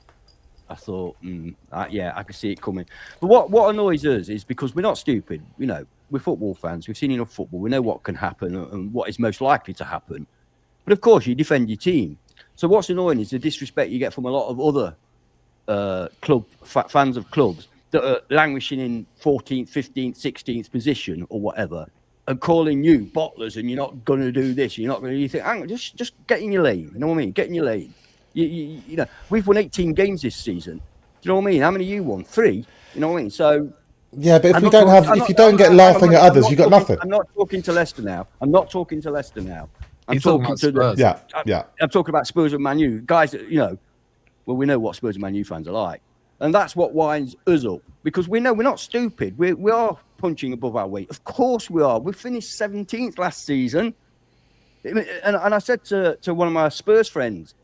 I thought, I could see it coming. But what annoys us is because we're not stupid. We're football fans. We've seen enough football. We know what can happen and what is most likely to happen. But of course, you defend your team. So what's annoying is the disrespect you get from a lot of other fans of clubs that are languishing in 14th, 15th, 16th position or whatever, and calling you bottlers, and you're not going to do this. You're not going to. You think, hang on, just get in your lane. You know what I mean? Get in your lane. We've won 18 games this season. Do you know what I mean? How many you won? 3. You know what I mean? So. Yeah, but if you don't get laughing at others, you got nothing. I'm not talking to Leicester now. I'm talking about Spurs. I'm talking about Spurs and Man U. Guys that, well, we know what Spurs and Man U fans are like. And that's what winds us up. Because we know we're not stupid. We are punching above our weight. Of course we are. We finished 17th last season. And I said to one of my Spurs friends,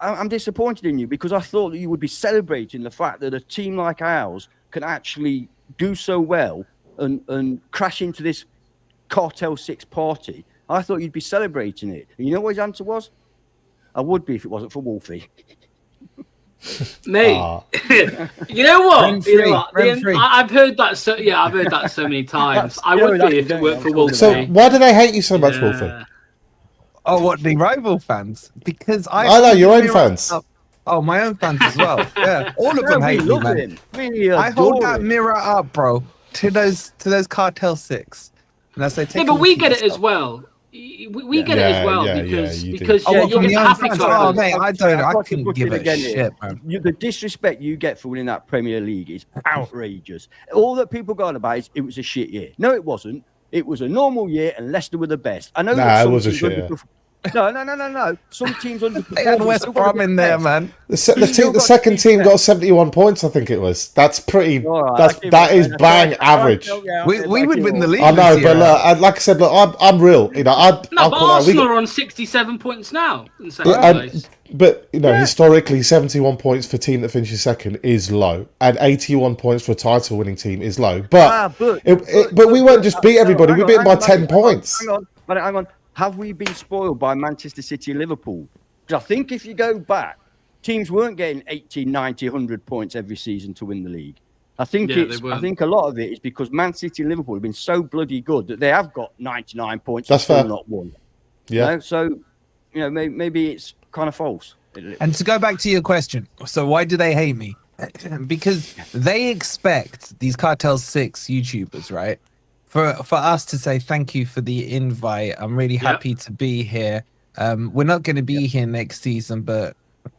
I'm disappointed in you because I thought that you would be celebrating the fact that a team like ours can actually do so well and crash into this Cartel 6 party. I thought you'd be celebrating it. And you know what his answer was? I would be if it wasn't for Wolfie. Mate, you know what? I've heard that. I've heard that so many times. I would be if it weren't for Wolfie. So why do they hate you so much, Wolfie? Oh, what, the rival fans? Because I know your own fans. Oh, my own fans as well. Yeah, all of them hate me, man. I hold that mirror up, bro, to those Cartel 6 , and I say, but we get it as well. We get it as well because you get happy to. Oh, mate, I couldn't give a shit, man. The disrespect you get for winning that Premier League is outrageous. All that people go on about is it was a shit year. No, it wasn't. It was a normal year, and Leicester were the best. I know. It was a shit year. No. Some teams underperformed. They had West Brom in there, man. The second team got 71 points, I think it was. That's pretty. That is bang average. We would win the league. I know, but look, like I said, look, I'm real. But Arsenal are on 67 points now. In second place. But historically, 71 points for a team that finishes second is low, and 81 points for a title-winning team is low. But we won't just beat everybody. We beat them by 10 points. Hang on. Have we been spoiled by Manchester City and Liverpool? Because I think if you go back, teams weren't getting 80, 90, 100 points every season to win the league. I think a lot of it is because Man City and Liverpool have been so bloody good that they have got 99 points and still not won. Yeah. So, maybe it's kind of false. And to go back to your question, so why do they hate me? Because they expect these Cartel 6 YouTubers, right? For us to say thank you for the invite. I'm really happy to be here. We're not going to be here next season, but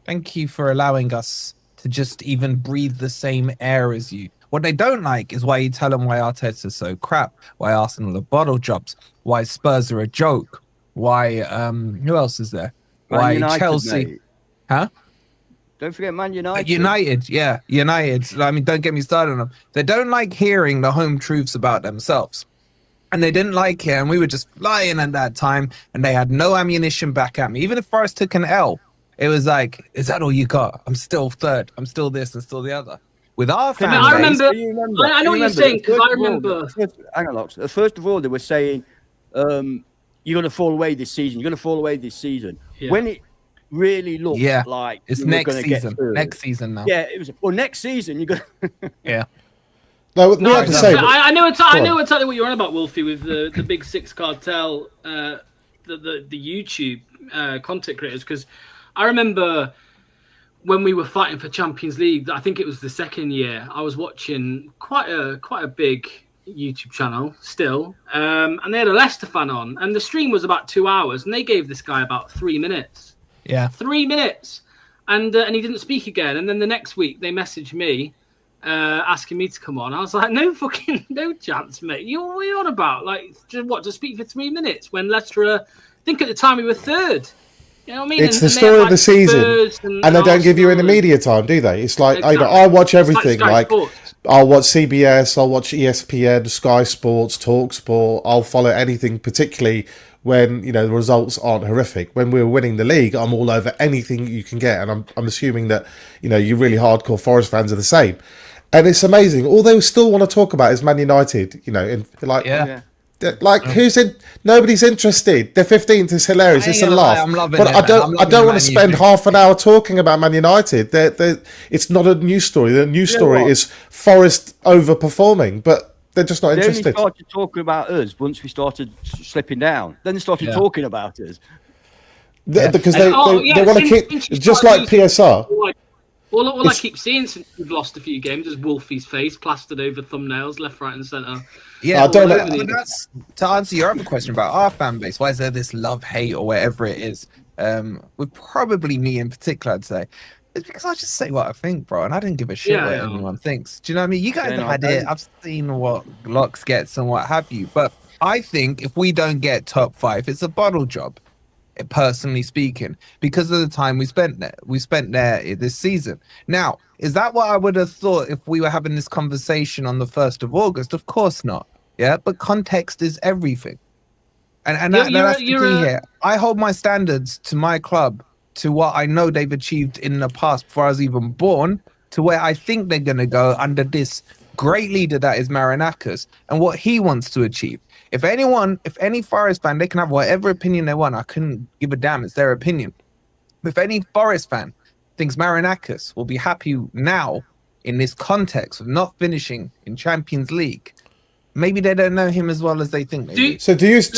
thank you for allowing us to just even breathe the same air as you. What they don't like is why you tell them why Arteta's so crap, why Arsenal are bottle jobs, why Spurs are a joke, why who else is there? Why United, Chelsea? Mate. Huh? Don't forget Man United. United. I mean, don't get me started on them. They don't like hearing the home truths about themselves. And they didn't like it, and we were just flying at that time, and they had no ammunition back at me. Even if Forest took an L, it was like, is that all you got? I'm still third. I'm still this and still the other. With our fans, I know what you're saying, because I remember. Hang on, Lox. First of all, they were saying, you're going to fall away this season. You're going to fall away this season. Yeah. When it really looked like it's next season. Next season now. Yeah, it was. Well, next season you're gonna. Yeah. No, have to say. I know exactly what you're on about, Wolfie, with the Big Six Cartel, the YouTube content creators. Because I remember when we were fighting for Champions League. I think it was the second year. I was watching quite a big YouTube channel still, and they had a Leicester fan on, and the stream was about 2 hours, and they gave this guy about 3 minutes. Yeah, 3 minutes, and he didn't speak again. And then the next week they messaged me asking me to come on. I was like, no chance, mate. What are you on about? Like, to speak for 3 minutes when Leicester, I think at the time we were third. You know what I mean? It's the story of the season, and they don't give you any media time, do they? It's like I watch everything. Like I'll watch CBS, I'll watch ESPN, Sky Sports, Talk Sport. I'll follow anything, particularly when the results aren't horrific. When we're winning the league, I'm all over anything you can get, and I'm assuming that you really hardcore Forest fans are the same. And it's amazing. All they still want to talk about is Man United. You know, in like, Yeah. like who's in? Nobody's interested. They're 15th. It's hilarious. It's a laugh. I'm loving but it, I man. don't. I'm I loving don't the want to Man spend U. half an hour talking about Man United. It's not a news story. The news story is Forest overperforming, but they're just not They only interested. started talking about us once we started slipping down. Then they started talking about us. Because they want to keep just like PSR. All I keep seeing since we've lost a few games is Wolfie's face plastered over thumbnails, left, right, and centre. Yeah, I don't know. but that's to answer your other question about our fan base. Why is there this love hate or whatever it is? With probably me in particular, I'd say. It's because I just say what I think, bro, and I didn't give a shit what anyone thinks. Do you know what I mean? You guys have had it. I've seen what Locks gets and what have you. But I think if we don't get top 5, it's a bottle job, personally speaking, because of the time we spent there this season. Now, is that what I would have thought if we were having this conversation on the 1st of August? Of course not. Yeah, but context is everything. And that's the key here. I hold my standards to my club, to what I know they've achieved in the past before I was even born, to where I think they're going to go under this great leader that is Marinakis and what he wants to achieve. If any Forest fan, they can have whatever opinion they want. I couldn't give a damn. It's their opinion. If any Forest fan thinks Marinakis will be happy now in this context of not finishing in Champions League, maybe they don't know him as well as they think they do. So do you say?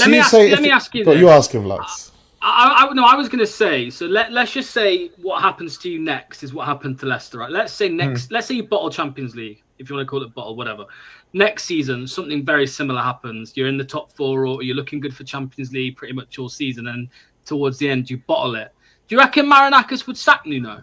Let me ask you this. You ask him, Lux. I was going to say, so let's just say what happens to you next is what happened to Leicester, right? Let's say let's say you bottle Champions League, if you want to call it bottle, whatever. Next season, something very similar happens. You're in the top 4 or you're looking good for Champions League pretty much all season, and towards the end you bottle it. Do you reckon Marinakis would sack Nuno?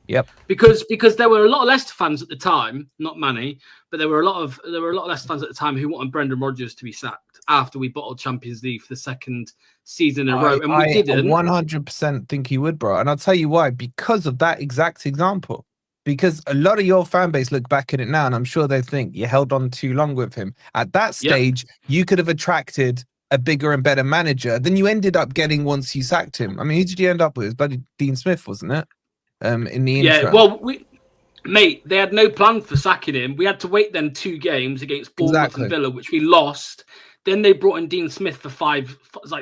Yep. Because there were a lot of Leicester fans at the time, not many, but there were a lot of Leicester fans at the time who wanted Brendan Rodgers to be sacked after we bottled Champions League for the second season in a row, and we didn't. 100% think he would, bro, and I'll tell you why. Because of that exact example. Because a lot of your fan base look back at it now, and I'm sure they think you held on too long with him. At that stage, you could have attracted a bigger and better manager than you ended up getting once you sacked him. I mean, who did you end up with? It was Buddy Dean Smith, wasn't it? In the intro. Yeah, well, mate, they had no plan for sacking him. We had to wait then 2 games against Bournemouth and Villa, which we lost. Then they brought in Dean Smith for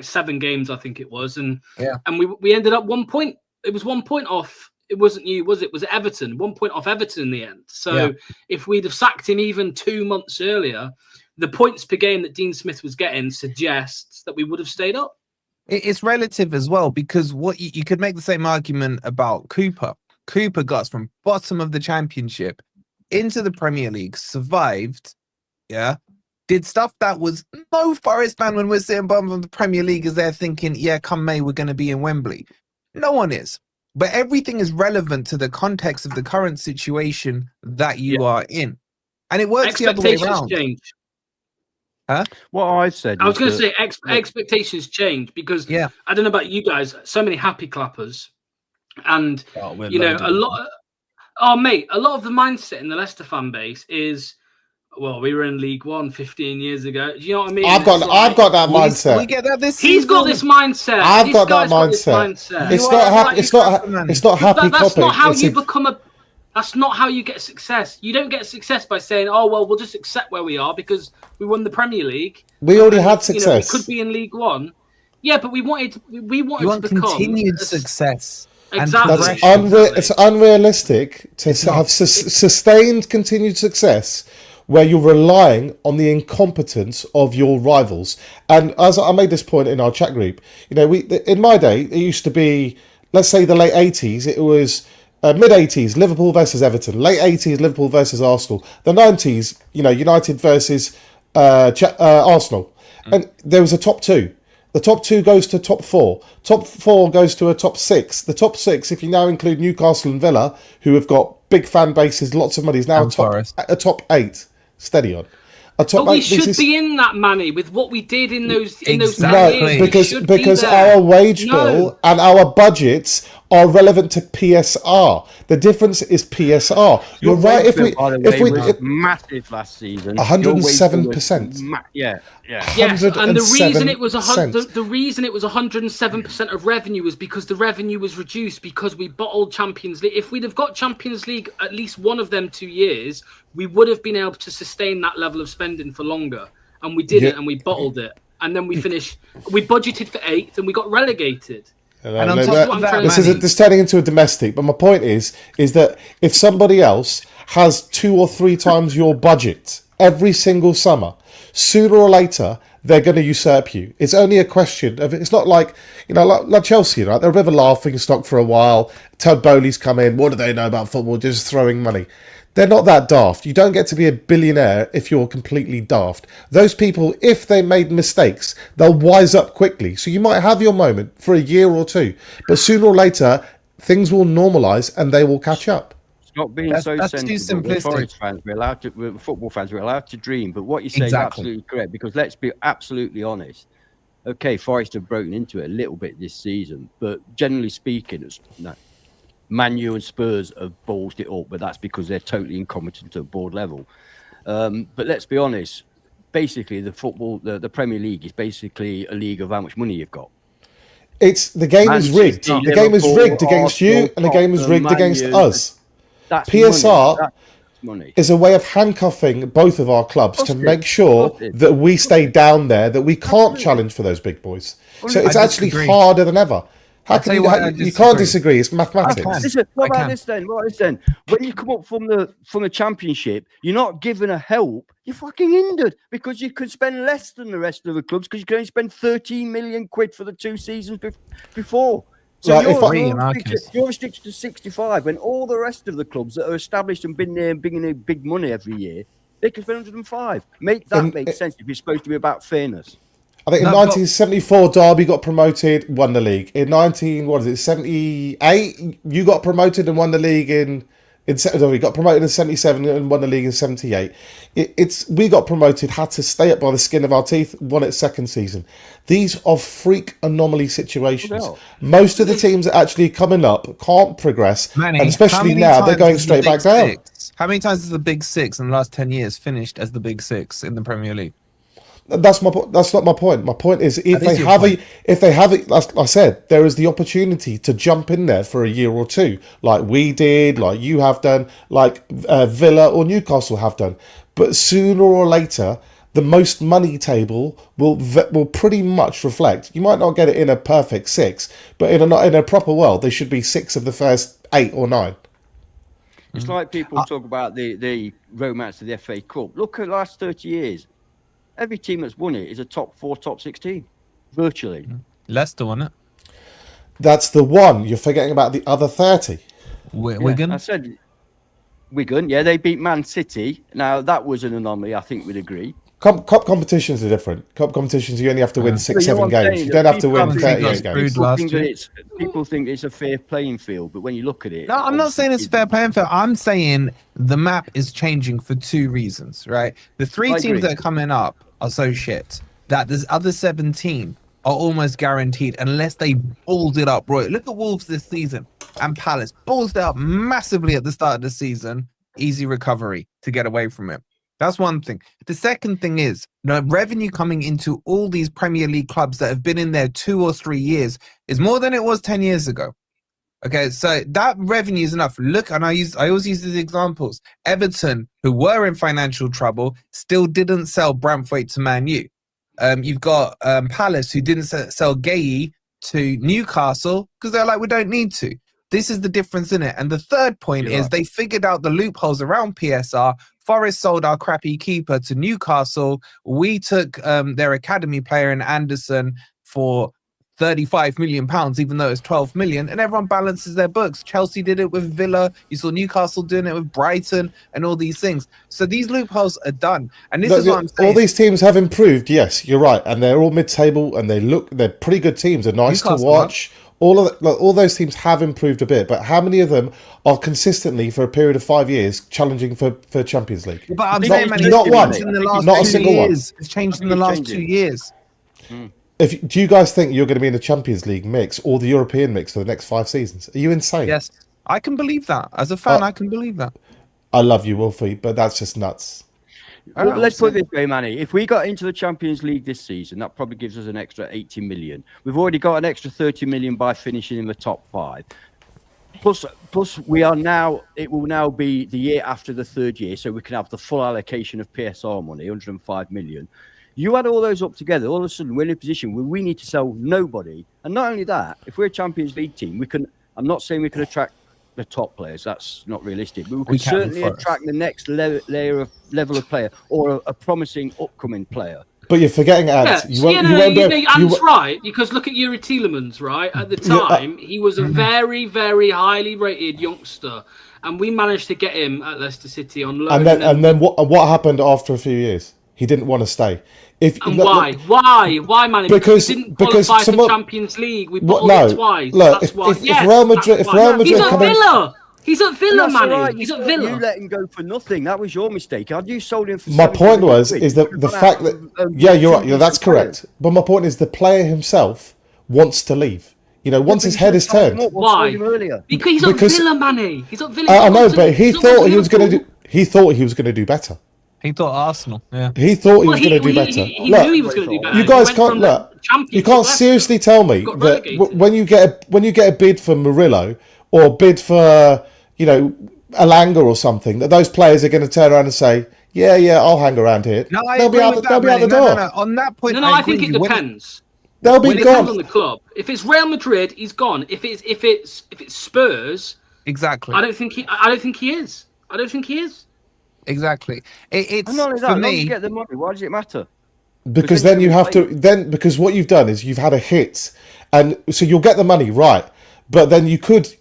7 games, I think it was, and we ended up 1 point. It was 1 point off. It wasn't you, was it? Was it Everton? 1 point off Everton in the end. So if we'd have sacked him even 2 months earlier, the points per game that Dean Smith was getting suggests that we would have stayed up. It's relative as well, because what you could make the same argument about Cooper. Cooper got us from bottom of the Championship into the Premier League, survived, did stuff that was no Forest fan when we're sitting bottom of the Premier League is there thinking, come May, we're going to be in Wembley. No one is. But everything is relevant to the context of the current situation that you are in. And it works the other way around. Change. Huh? What I said. I was going to say expectations change because I don't know about you guys, so many happy clappers. And, a lot of the mindset in the Leicester fan base is, well, we were in League One 15 years ago. Do you know what I mean? I've got that mindset. We get that this He's got this mindset. I've got that mindset. It's not happy. It's not happy. That's not how you become a. That's not how you get success. You don't get success by saying, "Oh well, we'll just accept where we are because we won the Premier League." We already had success. We could be in League One. Yeah, but we wanted to become continued success. Exactly. It's unrealistic to have sustained continued success where you're relying on the incompetence of your rivals. And as I made this point in our chat group, in my day, it used to be, let's say the late 80s, it was mid 80s, Liverpool versus Everton, late 80s, Liverpool versus Arsenal, the 90s, United versus Arsenal. And there was a top 2. The top 2 goes to top 4. Top 4 goes to a top 6. The top 6, if you now include Newcastle and Villa, who have got big fan bases, lots of money, is now a top 8. Steady on. But we should be in that money with what we did in those years. Because our wage bill and our budgets are relevant to PSR. The difference is PSR. You're right. If we was massive last season, 107%. Yes, and the reason it was 107% of revenue was because the revenue was reduced because we bottled Champions League. If we'd have got Champions League at least one of them 2 years, we would have been able to sustain that level of spending for longer, and we didn't, and we bottled it, and then we budgeted for 8th, and we got relegated. And on top of that, this is turning into a domestic. But my point is that if somebody else has 2 or 3 times your budget every single summer, sooner or later they're going to usurp you. It's only a question of, it's not like, like Chelsea, right? They're a bit of a laughing stock for a while. Todd Bowley's come in. What do they know about football? Just throwing money. They're not that daft. You don't get to be a billionaire if you're completely daft. Those people, if they made mistakes, they'll wise up quickly. So you might have your moment for a year or 2, but sooner or later, things will normalise and they will catch up. Not being that's too simplistic. Forest fans, football fans, we're allowed to dream. But what you say is absolutely correct, because let's be absolutely honest. Okay, Forest have broken into it a little bit this season, but generally speaking, Man U and Spurs have ballsed it up, but that's because they're totally incompetent at board level. But let's be honest. Basically, the Premier League is basically a league of how much money you've got. It's the game is rigged. The game is rigged against you, and the game is rigged against us. That's PSR money. Is a way of handcuffing both of our clubs to make sure that we stay down there, that we can't challenge for those big boys. So it's actually harder than ever. How can you can't disagree? It's mathematics. Listen, what about this then? When you come up from the championship, you're not given a help. You're fucking hindered because you could spend less than the rest of the clubs because you can only spend 13 million quid for the 2 seasons before. So you're restricted to 65 when all the rest of the clubs that are established and been there and bringing in big money every year, they can spend 105. Make sense if it's supposed to be about fairness. I think in 1974, Derby got promoted, won the league. In 78, you got promoted and won the league we got promoted in 77 and won the league in 78. We got promoted, had to stay up by the skin of our teeth, won its second season. These are freak anomaly situations. Well, most of the teams that are actually coming up can't progress, and especially now they're going straight back down. How many times has the Big Six in the last 10 years finished as the Big Six in the Premier League? That's my point. That's not my point. My point is if they have it, like I said, there is the opportunity to jump in there for a year or 2, like we did, like you have done, like Villa or Newcastle have done. But sooner or later, the most money table will pretty much reflect. You might not get it in a perfect 6, but in a proper world, they should be 6 of the first 8 or 9. It's like people talk about the romance of the FA Cup. Look at the last 30 years. Every team that's won it is a top 4, top 6 team, virtually. Leicester won it. That's the one. You're forgetting about the other 30. Wigan? I said Wigan. Yeah, they beat Man City. Now, that was an anomaly, I think we'd agree. Cup competitions are different. Cup competitions, you only have to win 6-7 games. You don't have to win 38 games. People think it's a fair playing field, but when you look at it... No, I'm not saying it's a fair playing field. I'm saying the map is changing for 2 reasons, right? The 3 teams that are coming up are so shit that there's other 17 are almost guaranteed unless they balled it up, right? Look at Wolves this season and Palace. Ballsed it up massively at the start of the season. Easy recovery to get away from it. That's one thing. The second thing is revenue coming into all these Premier League clubs that have been in there 2 or 3 years is more than it was 10 years ago. Okay, so that revenue is enough. Look, and I always use these examples. Everton, who were in financial trouble, still didn't sell Braithwaite to Man U. You've got Palace, who didn't sell Gueye to Newcastle because they're like, we don't need to. This is the difference in it. And the third point is they figured out the loopholes around PSR. Forest sold our crappy keeper to Newcastle. We took their academy player in Anderson for £35 million, even though it's 12 million, and everyone balances their books. Chelsea did it with Villa. You saw Newcastle doing it with Brighton and all these things. So these loopholes are done. And this is what I'm saying. All these teams have improved. Yes, you're right. And they're all mid-table and they're pretty good teams. They're nice Newcastle to watch. All those teams have improved a bit, but how many of them are consistently for a period of 5 years challenging for Champions League? But I'm saying, man, not one, not a single one. It's changed in the last 2 years. Do you guys think you're going to be in the Champions League mix or the European mix for the next 5 seasons? Are you insane? Yes, I can believe that. As a fan, I can believe that. I love you, Wolfie, but that's just nuts. Well, let's put it this way, Manny. If we got into the Champions League this season, that probably gives us an extra 80 million. We've already got an extra 30 million by finishing in the top 5. Plus, we are now. It will now be the year after the third year, so we can have the full allocation of PSR money, 105 million. You add all those up together, all of a sudden we're in a position where we need to sell nobody. And not only that, if we're a Champions League team, we can. I'm not saying we can attract the top players. That's not realistic. But we can certainly attract the next level of player or a promising upcoming player. But you're forgetting Ant. Ant's right, because look at Yuri Tielemans, right? At the time, he was a very, very highly rated youngster, and we managed to get him at Leicester City on loan. And then what happened after a few years? He didn't want to stay. Why, man? Because we didn't qualify for Champions League. We bought it twice. Look, if Real Madrid, he's at Villa. He's at Villa, man. Right. He's at Villa. You let him go for nothing. That was your mistake. Had you sold him for? My point is that the fact that you're right. Yeah, that's correct. But my point is the player himself wants to leave. Once his head is turned. Why? Because he's at Villa, Manny. He's at Villa. I know, but he thought he was going to do. He thought he was going to do better. He thought Arsenal. Yeah. He thought he was going to do better. He knew he was going to do better. You guys can't look. You can't seriously tell me that when you get a bid for Murillo or a bid for Alanga or something, that those players are going to turn around and say, yeah, I'll hang around here. No, they'll be out the door. No. On that point, I think it depends. They'll be gone. It depends on the club. If it's Real Madrid, he's gone. If it's Spurs, exactly. I don't think he is. Exactly. It's and not only that, for me. You get the money. Why does it matter? Because then you have to. Because what you've done is you've had a hit, and so you'll get the money right. But then you could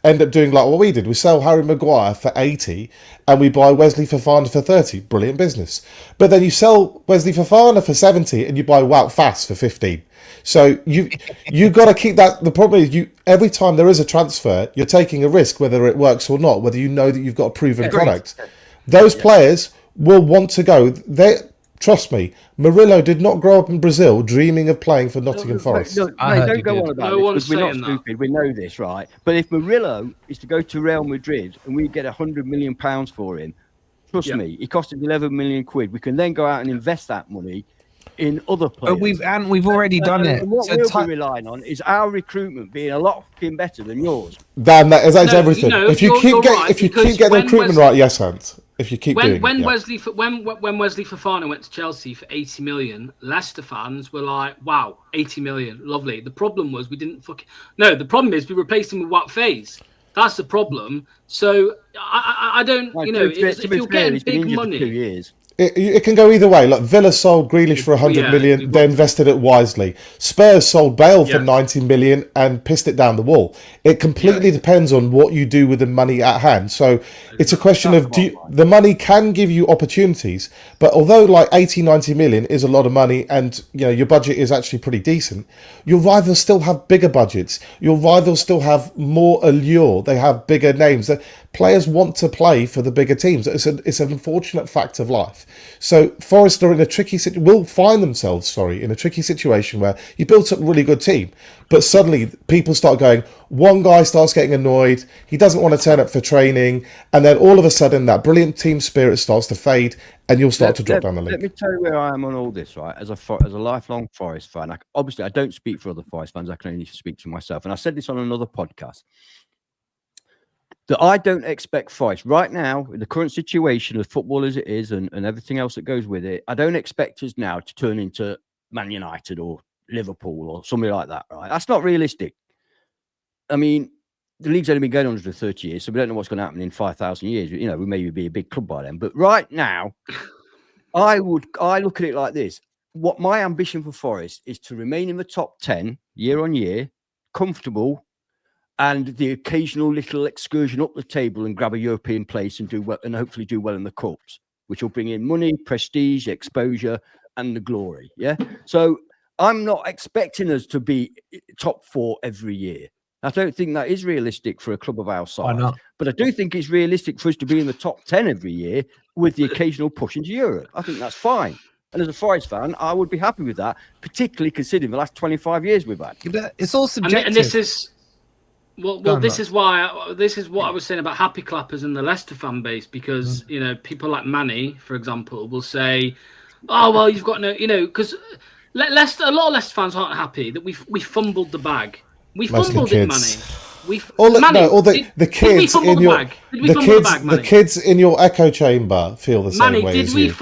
end up doing like what we did. We sell Harry Maguire for 80 and we buy Wesley Fofana for 30. Brilliant business. But then you sell Wesley Fofana for 70 and you buy Wout Fass for 15. So you got to keep that. The problem is every time there is a transfer, you're taking a risk whether it works or not, whether you know that you've got a proven product. Those players will want to go. Trust me, Murillo did not grow up in Brazil dreaming of playing for Nottingham Forest. No, don't go on about this because we're not stupid. We know this, right? But if Murillo is to go to Real Madrid and we get £100 million for him, trust me, he cost us 11 million quid. We can then go out and invest that money in other players. But we've already done it. And what we'll be relying on is our recruitment being a lot fucking better than yours. Dan, that's everything. If you keep getting the recruitment right, yes, Hans. If you keep when Wesley Fofana went to Chelsea for 80 million, Leicester fans were like, "Wow, 80 million, lovely." The problem was we didn't the problem is we replaced him with Wout Fass. That's the problem. So I don't, if you're getting big money. 2 years. It can go either way. Like Villa sold Grealish for 100 million, they invested it wisely. Spurs sold Bale for 90 million and pissed it down the wall. It completely depends on what you do with the money at hand. So it's a question of the money can give you opportunities, but although like 80, 90 million is a lot of money and your budget is actually pretty decent, your rivals still have bigger budgets. Your rivals still have more allure. They have bigger names. Players want to play for the bigger teams. It's an unfortunate fact of life. So Forest are in a tricky will find themselves in a tricky situation where you built up a really good team, but suddenly people start going. One guy starts getting annoyed. He doesn't want to turn up for training, and then all of a sudden that brilliant team spirit starts to fade, and you'll start to drop down the league. Let me tell you where I am on all this. Right, as a lifelong Forest fan, obviously I don't speak for other Forest fans. I can only speak to myself, and I said this on another podcast. That I don't expect Forest right now, in the current situation of football as it is and everything else that goes with it, I don't expect us now to turn into Man United or Liverpool or something like that, right? That's not realistic. I mean, the league's only been going on for 30 years, so we don't know what's going to happen in 5,000 years. We maybe be a big club by then. But right now, I look at it like this. What my ambition for Forest is to remain in the top 10 year on year, comfortable, and the occasional little excursion up the table and grab a European place and do well, and hopefully do well in the cups, which will bring in money, prestige, exposure, and the glory. Yeah. So I'm not expecting us to be top 4 every year. I don't think that is realistic for a club of our size. Why not? But I do think it's realistic for us to be in the top 10 every year with the occasional push into Europe. I think that's fine. And as a Forest fan, I would be happy with that, particularly considering the last 25 years we've had. It's all subjective. And this is... Well, this is what I was saying about happy clappers in the Leicester fan base, because people like Manny, for example, will say, "Oh well, you've got no," because Leicester, a lot of Leicester fans aren't happy that we fumbled the bag. We fumbled it, Manny. The kids in your the kids in your echo chamber feel the same way as you.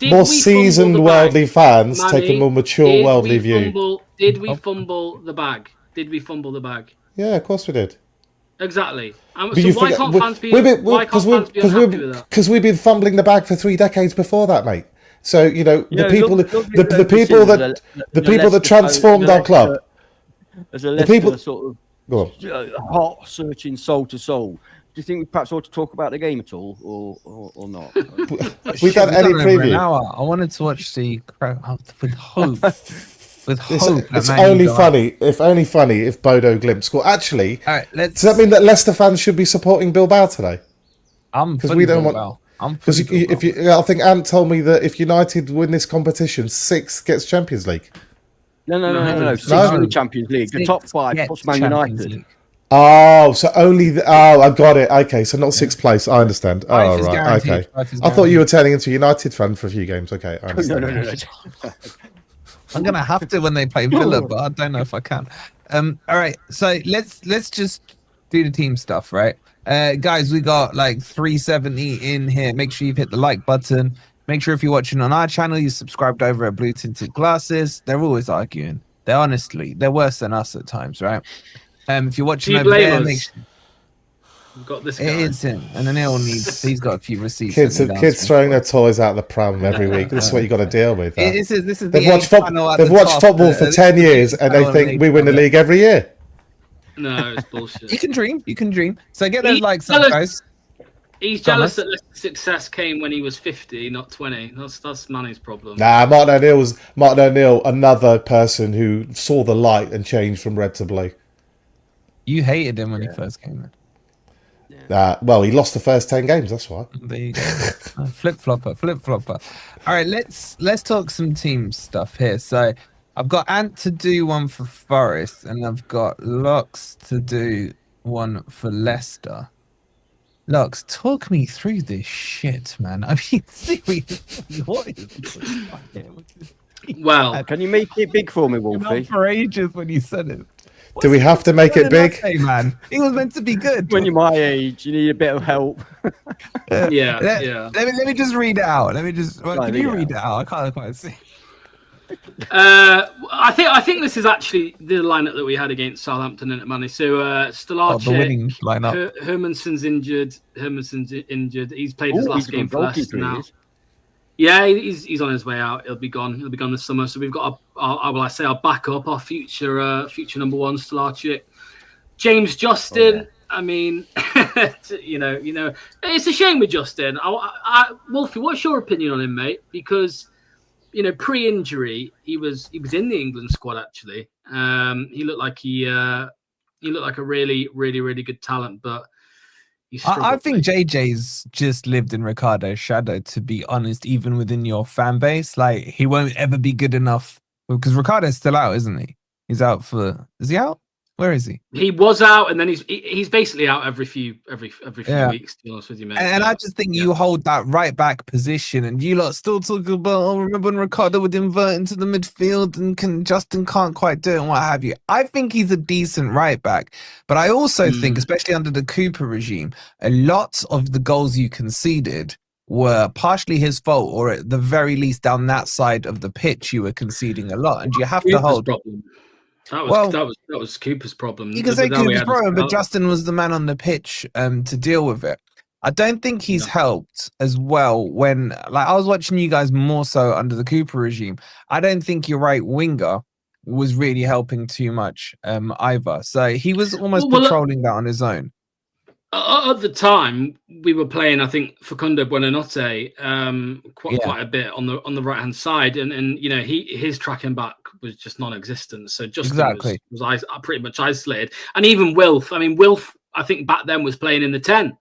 More seasoned worldly fans take a more mature worldly view. Did we fumble the bag? Did we fumble the bag? Yeah, of course we did. Exactly. So why can't fans be unhappy with that? Because we've been fumbling the bag for 3 decades before that, mate. So the people that transformed our club. As a Leicester sort of heart searching soul to soul. Do you think we perhaps ought to talk about the game at all, or not? We've done any preview. I wanted to watch the with hope. It's only funny if Bodo Glimt score. Actually, does that mean that Leicester fans should be supporting Bilbao today? Because we don't want. Because I think Ant told me that if United win this competition, 6 gets Champions League. No. 6 in the Champions League. The top 5 plus Man United. Oh, so only I got it. Okay, so not 6th place. I understand. Oh, right. Okay. I thought you were turning into a United fan for a few games. Okay, I understand. No. I'm gonna have to when they play Villa, but I don't know if I can. All right, so let's just do the team stuff, right? Guys, we got like 370 in here. Make sure you've hit the like button. Make sure if you're watching on our channel, you subscribed over at Blue Tinted Glasses. They're always arguing. They're worse than us at times, right? If you're watching over there, We've got this guy. It is him, and then he's got a few receipts. Kids throwing their toys out the pram every week. This is what you got to deal with. This is they've watched football for 10 years, and they think we win the league every year. No, it's bullshit. You can dream. So get those likes up, guys. He's jealous that success came when he was 50, not 20. That's Manny's problem. Nah, Martin O'Neill, another person who saw the light and changed from red to blue. You hated him when he first came in. Well, he lost the first 10 games. That's why. There you go. Flip flopper. All right, let's talk some team stuff here. So I've got Ant to do one for Forest, and I've got Lux to do one for Leicester. Lux, talk me through this shit, man. I mean, seriously, what is this? Well, can you make it big for me, Wolfie? For ages when you said it. Do we have to make it big? Man, he was meant to be good. When you're my age, you need a bit of help. Yeah. Let me just read it out. Can you read it out? I can't quite see. I think this is actually the lineup that we had against Southampton and at Manny. So Stolarczyk, the winning lineup. Hermansen's injured. He's played his last game for Leicester now. Yeah, he's on his way out. He'll be gone this summer. So we've got our backup, our future number 1, Stolarczyk. James Justin. Oh, yeah. I mean, you know, it's a shame with Justin. Wolfie, what's your opinion on him, mate? Because pre-injury, he was in the England squad actually. He looked like a really, really, really good talent, but I think JJ's just lived in Ricardo's shadow, to be honest, even within your fan base. Like, he won't ever be good enough because Ricardo's still out, isn't he? Is he out? Where is he? He was out, and then he's basically out every few weeks, to be honest with you, mate. And I just think you hold that right back position, and you lot still talk about, remember when Ricardo would invert into the midfield and Justin can't quite do it and what have you. I think he's a decent right back, but I also think, especially under the Cooper regime, a lot of the goals you conceded were partially his fault, or at the very least down that side of the pitch you were conceding a lot, and you have to hold. That was Cooper's problem. You can say Cooper's problem, but Justin was the man on the pitch to deal with it. I don't think he's helped as well when, like, I was watching you guys more so under the Cooper regime. I don't think your right winger was really helping too much either. So he was almost patrolling that on his own. At the time, we were playing, I think, Facundo Buonanotte quite a bit on the right hand side, and his tracking back was just non-existent. So Justin was pretty much isolated, and even Wilf. I mean, Wilf, I think back then was playing in the 10.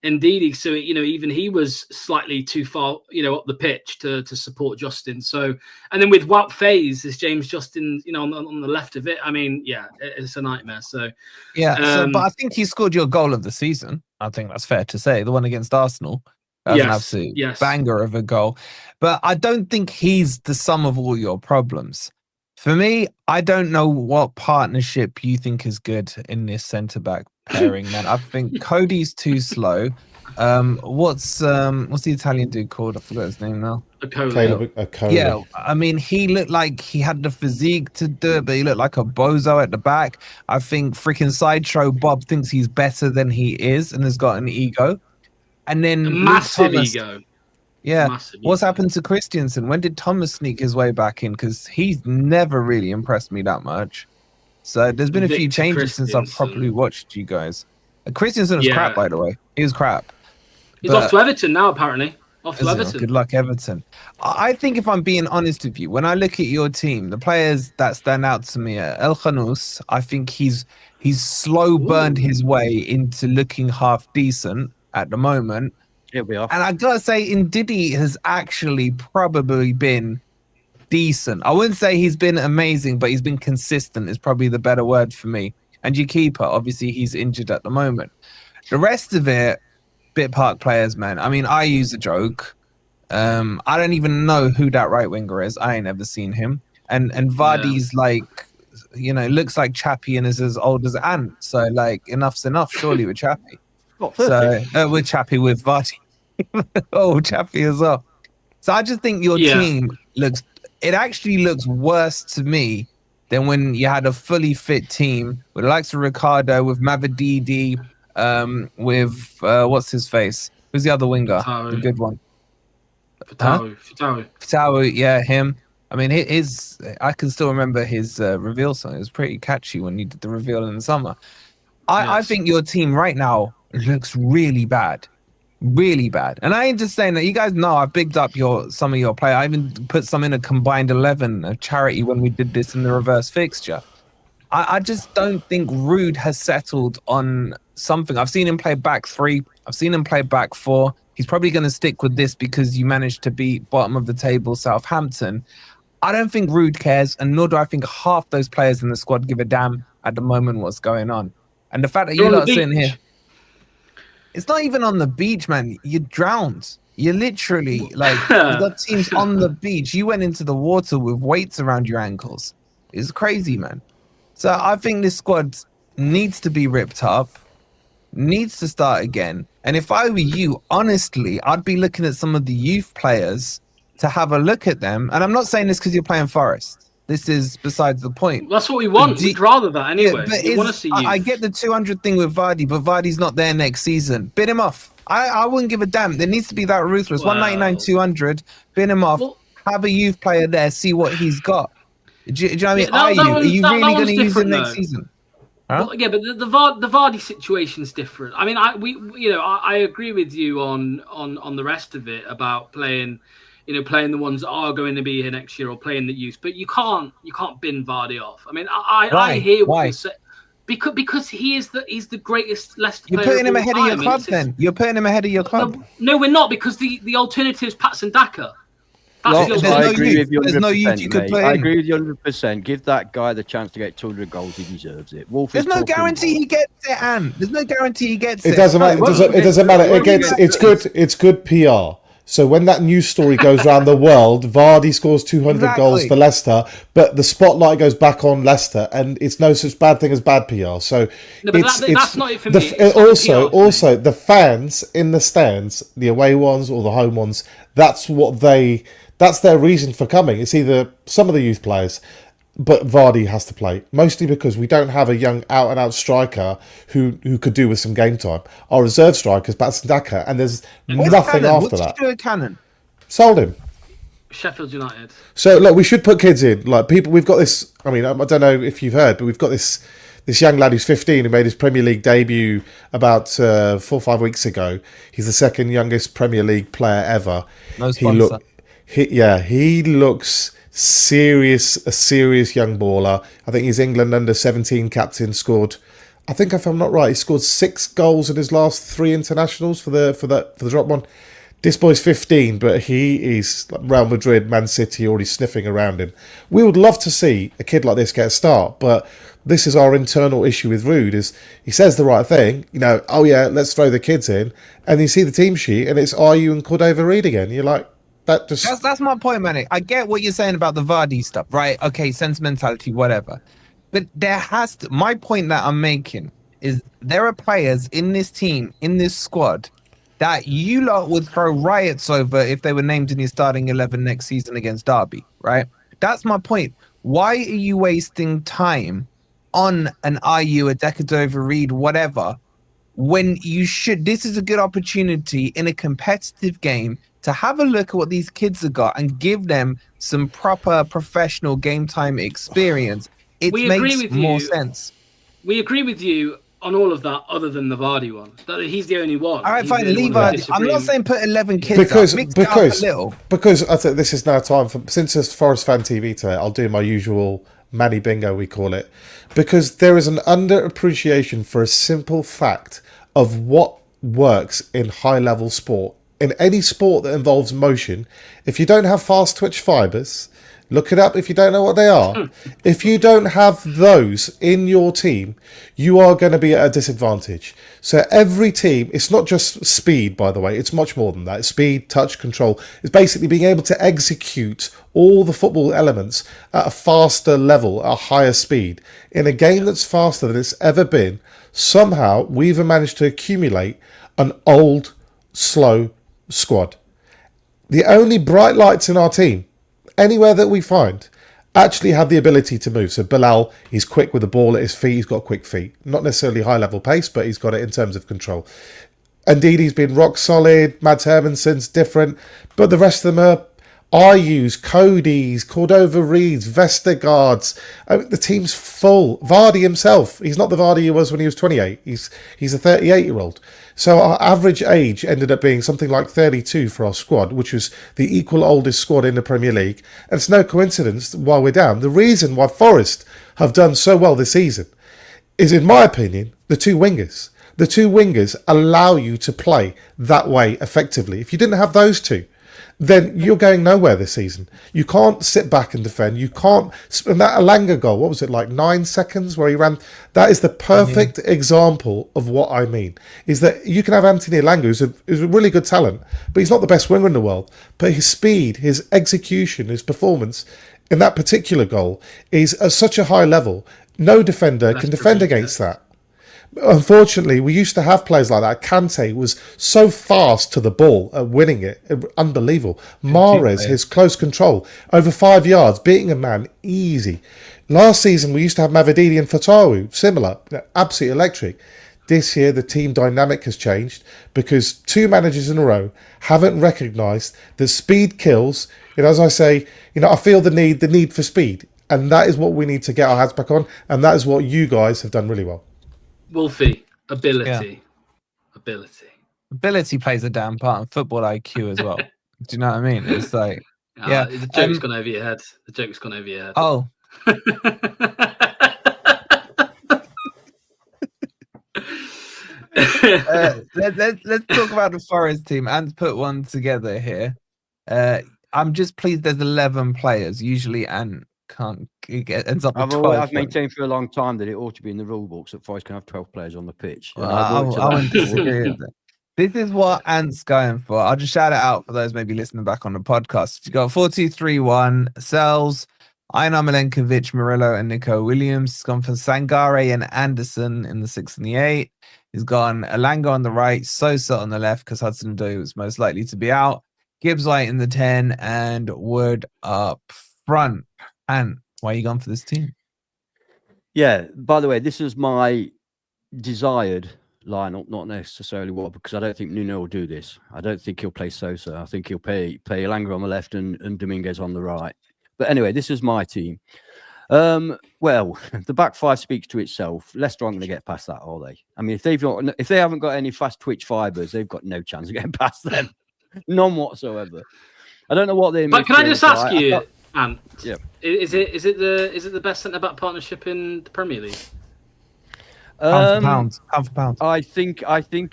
Indeed, so even he was slightly too far, up the pitch to support Justin. So, and then with Wout Faes, is James Justin, on the left of it. I mean, it's a nightmare. So, but I think he scored your goal of the season. I think that's fair to say, the one against Arsenal. That was an absolute banger of a goal. But I don't think he's the sum of all your problems. For me, I don't know what partnership you think is good in this centre back pairing, man. I think Cody's too slow. What's the Italian dude called? I forgot his name now. Caleb Acoli. Yeah, I mean, he looked like he had the physique to do it, but he looked like a bozo at the back. I think freaking Sideshow Bob thinks he's better than he is and has got an ego. And then Luke Massive Thomas, ego. yeah. Massive What's ego. happened to Christiansen? When did Thomas sneak his way back in? Because he's never really impressed me that much. So there's been a few Victor changes since I've Christiansen. properly watched you guys. Christiansen was crap, by the way. He was crap. He's off to Everton now, apparently. Off to Everton. Good luck, Everton. I think if I'm being honest with you, when I look at your team, the players that stand out to me are El Khanous. I think he's slow burned his way into looking half decent at the moment. He'll be off. And I gotta say, Ndidi has actually probably been decent. I wouldn't say he's been amazing, but he's been consistent is probably the better word for me. And your keeper, obviously, he's injured at the moment. The rest of it, bit park players, man. I mean, I use a joke. I don't even know who that right winger is. I ain't ever seen him. And Vardy's like, looks like Chappie and is as old as Ant. So like, enough's enough, surely with Chappie. So with Chappie with Vardy. Oh, Chappie as well. So I just think your team actually looks worse to me than when you had a fully fit team with the likes of Ricardo, with Mavididi, with what's his face? Who's the other winger? Fatawu. The good one. Fatawu. Yeah, him. I mean, I can still remember his reveal song. It was pretty catchy when you did the reveal in the summer. I think your team right now looks really bad. Really bad. And I ain't just saying that. You guys know I've bigged up some of your play. I even put some in a combined 11 of charity when we did this in the reverse fixture. I just don't think Rude has settled on something. I've seen him play back 3. I've seen him play back 4. He's probably going to stick with this because you managed to beat bottom of the table Southampton. I don't think Rude cares, and nor do I think half those players in the squad give a damn at the moment what's going on. And the fact that you're not sitting here, it's not even on the beach, man. You're drowned. You're literally like, you got teams on the beach. You went into the water with weights around your ankles. It's crazy, man. So I think this squad needs to be ripped up, needs to start again. And if I were you, honestly, I'd be looking at some of the youth players to have a look at them. And I'm not saying this because you're playing Forest. This is besides the point. That's what we want. We'd rather that anyway. Yeah, we want to see you. I get the 200 thing with Vardy, but Vardy's not there next season. Bin him off. I wouldn't give a damn. There needs to be that ruthless. 199, 200. Bin him off. Have a youth player there. See what he's got. Do you know what I mean? Are you really going to use him next season? Huh? Well, yeah, but the Vardy situation is different. I mean, I agree with you on the rest of it about playing the ones that are going to be here next year or playing the youth. But you can't bin Vardy off. I mean, I hear what you say. Because he's the greatest Leicester player. You're putting him ahead of your club then. You're putting him ahead of your club. No, we're not, because the alternative is Patson Daka. I agree with you 100%. There's no youth you could put in. I agree with you 100%. Give that guy the chance to get 200 goals. He deserves it. There's no guarantee he gets it, Anne. There's no guarantee he gets it. It doesn't matter. It doesn't matter. It's good PR. So when that news story goes around the world, Vardy scores 200 goals for Leicester, but the spotlight goes back on Leicester, and it's no such bad thing as bad PR. So that's not it for me. Also, the fans in the stands, the away ones or the home ones, that's their reason for coming. It's either some of the youth players, but Vardy has to play, mostly because we don't have a young out-and-out striker who could do with some game time. Our reserve striker is Patson Daka, and there's nothing after that. What's he do with Cannon? Sold him. Sheffield United. So, look, we should put kids in. Like, people, we've got this, I mean, I don't know if you've heard, but we've got this young lad who's 15 who made his Premier League debut about 4 or 5 weeks ago. He's the second youngest Premier League player ever. No sponsor. He looks a serious young baller. I think he's England under 17 captain. Scored, I think if I'm not right, he scored 6 goals in his last 3 internationals for the drop one. This boy's 15, but he is like Real Madrid, Man City already sniffing around him. We would love to see a kid like this get a start, but this is our internal issue with Rude. Is he says the right thing, oh yeah, let's throw the kids in, and you see the team sheet and it's Ayew and Cordova Reid again. You're like, That just That's my point, man. I get what you're saying about the Vardy stuff, right? Okay, sentimentality, whatever. But there has to. My point that I'm making is there are players in this team, in this squad, that you lot would throw riots over if they were named in your starting 11 next season against Derby, right? That's my point. Why are you wasting time on an IU, a Decadova Reed, whatever, when you should? This is a good opportunity in a competitive game to have a look at what these kids have got and give them some proper professional game time experience. It We agree makes with more you. sense. We agree with you on all of that, other than the Vardy one. That he's the only one. All right, He's fine. the only Leave one her. who's I'm not disagreeing. saying put 11 kids because up. Mix it up a little. I think this is now time for, since it's Forest Fan TV today, I'll do my usual Manny Bingo, we call it, because there is an underappreciation for a simple fact of what works in high level sport. In any sport that involves motion, if you don't have fast twitch fibers, look it up if you don't know what they are. If you don't have those in your team, you are going to be at a disadvantage. So every team, it's not just speed, by the way, it's much more than that. It's speed, touch, control. It's basically being able to execute all the football elements at a faster level, at a higher speed. In a game that's faster than it's ever been, somehow we've managed to accumulate an old, slow squad. The only bright lights in our team, anywhere that we find, actually have the ability to move. So Bilal, he's quick with the ball at his feet. He's got quick feet. Not necessarily high level pace, but he's got it in terms of control. Indeed, he's been rock solid. Mads Hermansson's different. But the rest of them are IUs, Cody's, Cordova Reeds, Vestergaards. The team's full. Vardy himself, he's not the Vardy he was when he was 28. He's a 38-year-old. So our average age ended up being something like 32 for our squad, which was the equal oldest squad in the Premier League. And it's no coincidence why we're down. The reason why Forest have done so well this season is, in my opinion, the two wingers. The two wingers allow you to play that way effectively. If you didn't have those two, then you're going nowhere this season. You can't sit back and defend. You can't. And that Alanga goal, what was it, like 9 seconds where he ran? That is the perfect example of what I mean. Is that you can have Anthony Alanga, who's a really good talent, but he's not the best winger in the world. But his speed, his execution, his performance in that particular goal is at such a high level. No defender can defend against that. Unfortunately, we used to have players like that. Kante was so fast to the ball at winning it. Unbelievable. Mahrez, his close control, over 5 yards, beating a man easy. Last season, we used to have Mavididi and Fatawu, similar, absolutely electric. This year, the team dynamic has changed because two managers in a row haven't recognised that speed kills. As I say, I feel the need for speed. And that is what we need to get our hands back on. And that is what you guys have done really well. Wolfie, ability. Ability plays a damn part in football IQ as well. Do you know what I mean? It's like, the joke's gone over your head. The joke's gone over your head. Oh. Let's talk about the Forest team and put one together here. I'm just pleased there's 11 players. Usually, and ends up with 12. I've maintained for a long time that it ought to be in the rule books that Forest can have 12 players on the pitch. I wouldn't disagree with that. This is what Ant's going for. I'll just shout it out for those maybe listening back on the podcast. You got 4-2-3-1, Sells, Einar Milenkovic, Murillo, and Nico Williams. He's gone for Sangare and Anderson in the 6 and the 8. He's gone Alanga on the right, Sosa on the left because Hudson-Odoi was most likely to be out. Gibbs White in the 10 and Wood up front. And why are you going for this team? Yeah, by the way, this is my desired lineup, not necessarily because I don't think Nuno will do this. I don't think he'll play Sosa. I think he'll play Elanga on the left and Dominguez on the right. But anyway, this is my team. Well, the back five speaks to itself. Leicester aren't going to get past that, are they? I mean, if they haven't got any fast twitch fibers, they've got no chance of getting past them. None whatsoever. I don't know what they. But can I just ask you, Ant? Yeah. Is it the best centre back partnership in the Premier League? Pound for pound. I think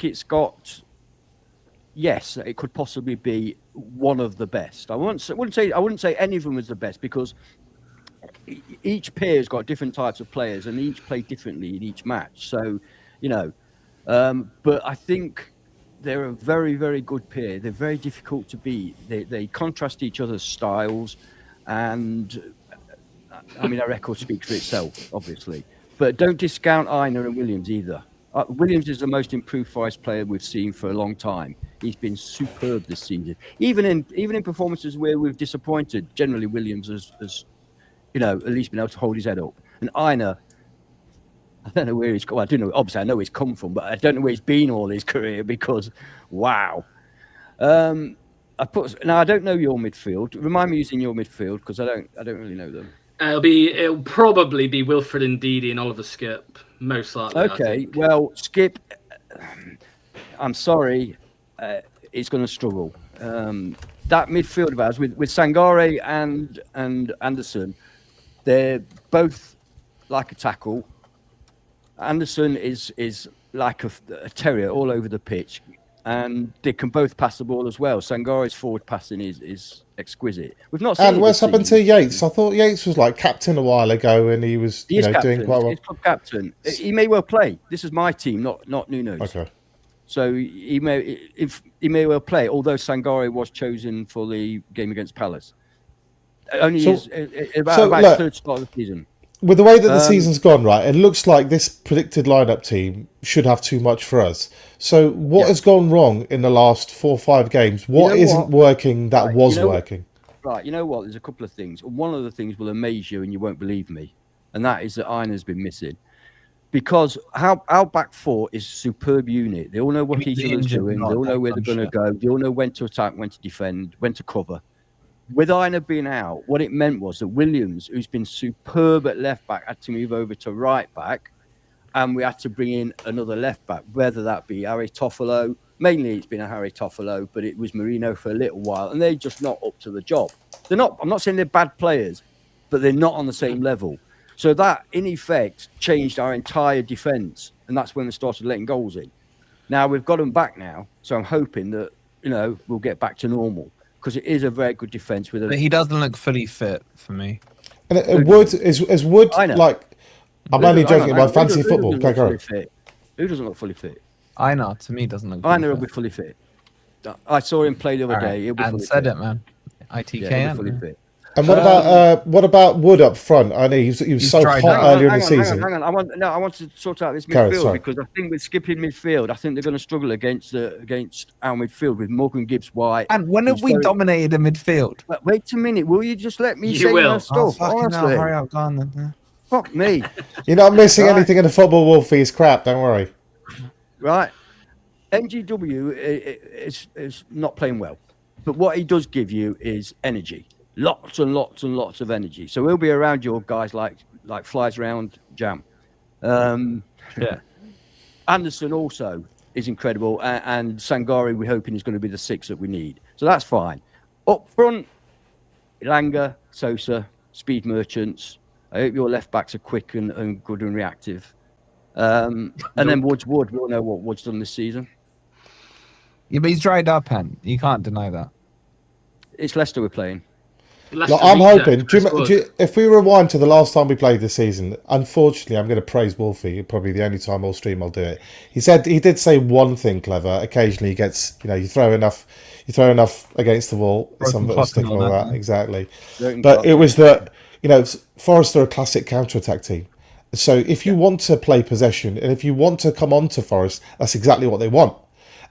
it's got. Yes, it could possibly be one of the best. I wouldn't say any of them was the best because each pair's got different types of players and each play differently in each match. So, but I think they're a very, very good pair. They're very difficult to beat. They contrast each other's styles, and I mean, our record speaks for itself, obviously. But don't discount Aina and Williams either. Williams is the most improved Forest player we've seen for a long time. He's been superb this season. Even in performances where we've disappointed, generally Williams has at least been able to hold his head up. And Aina, I don't know where he's. Well, I do know. Obviously, I know he's come from, but I don't know where he's been all his career because, wow. Now I don't know your midfield. Remind me using your midfield because I don't really know them. It'll probably be Wilfred Ndidi and Oliver Skip, most likely. Okay, well, Skip, I'm sorry, it's going to struggle. That midfield of ours with Sangare and Anderson, they're both like a tackle. Anderson is like a terrier all over the pitch, and they can both pass the ball as well. Sangare's forward passing is exquisite. We've not seen. And what's happened to Yates? I thought Yates was like captain a while ago, and he was doing quite well. He's club captain. He may well play. This is my team, not Nuno's. Okay. So he may well play. Although Sangare was chosen for the game against Palace, only about third start of the season. With the way that the season's gone, right, it looks like this predicted lineup team should have too much for us. So what has gone wrong in the last 4 or 5 games? What isn't working that was working? Right, you know what? There's a couple of things. One of the things will amaze you and you won't believe me, and that is that Aina's been missing. Because our back four is a superb unit. They all know what each other's doing. They all know where they're going to go. They all know when to attack, when to defend, when to cover. With Aina being out, what it meant was that Williams, who's been superb at left back, had to move over to right back, and we had to bring in another left back, whether that be Harry Toffolo. Mainly it's been a Harry Toffolo, but it was Marino for a little while, and they're just not up to the job. They're not. I'm not saying they're bad players, but they're not on the same level. So that, in effect, changed our entire defence, and that's when we started letting goals in. Now we've got them back now, so I'm hoping that we'll get back to normal. Because it is a very good defence with. But he doesn't look fully fit for me. And Wood is Wood like? I'm only joking about fantasy football. Who doesn't look fully fit? Aina, to me, doesn't look. Aina will be fully fit. I saw him play the other day. He'll be fully fit. It, man. ITK. Yeah, fully fit. And what about Wood up front? I know he was so hot earlier in the season. Hang on. I want to sort out this midfield because I think with skipping midfield, I think they're going to struggle against our midfield with Morgan Gibbs-White. And when have we dominated a midfield? Wait a minute, will you just let me say my stuff? Honestly, hurry up, go on then. Fuck me. You're not missing anything in the football Wolfie's crap. Don't worry. Right, MGW is not playing well, but what he does give you is energy. Lots and lots and lots of energy. So he'll be around your guys like flies around jam. Yeah. Anderson also is incredible, and Sangare we're hoping is going to be the 6 that we need. So that's fine. Up front, Ilanga, Sosa, speed merchants. I hope your left backs are quick and good and reactive. And then Wood. We all know what Wood's done this season. Yeah, but he's dried up, and you can't deny that. It's Leicester we're playing. I'm hoping. If we rewind to the last time we played this season, unfortunately, I'm going to praise Wolfie. Probably the only time all stream I'll do it. He did say one thing clever. Occasionally, he gets you throw enough against the wall. Some stick and all that. Exactly. But it was that Forest are a classic counter-attack team. So if you want to play possession and if you want to come on to Forest, that's exactly what they want.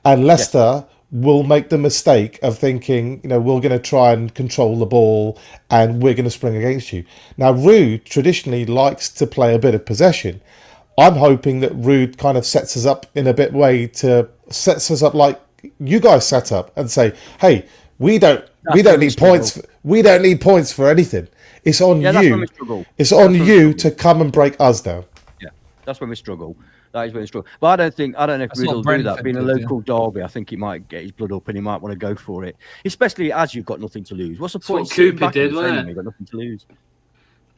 And Leicester will make the mistake of thinking, we're going to try and control the ball and we're going to spring against you. Now, Rude traditionally likes to play a bit of possession. I'm hoping that Rude kind of sets us up in a bit way to sets us up like you guys set up and say, hey, we don't need points. We don't need points for anything. It's on you. It's on you to come and break us down. Yeah, that's when we struggle. That is when we struggle. But I don't know if Rude will do that. Being a local derby, I think he might get his blood up and he might want to go for it. Especially as you've got nothing to lose. What's the point? Cooper did, wasn't it? You've got nothing to lose.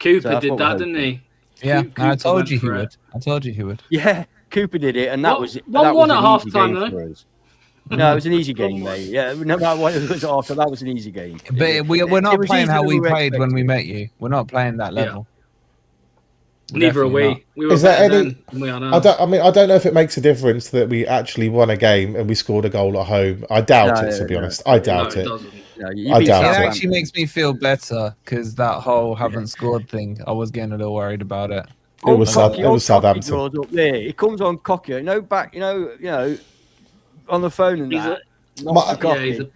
Cooper did that, didn't he? Yeah, I told you he would. Yeah, Cooper did it, and that was 1-1 at half time, though. No, it was an easy game, mate. Yeah, no matter what it was after, that was an easy game. But we're not playing how we played when we met you. We're not playing that level. Neither are we. We were Is there better any? then than we are now. I don't know if it makes a difference that we actually won a game and we scored a goal at home. I doubt it, to be honest. I doubt it. Doesn't. I doubt It it. actually makes me feel better because that whole haven't scored thing, I was getting a little worried about it. It was Southampton. Draws up there. He comes on cocky. Back. On the phone and that. Really.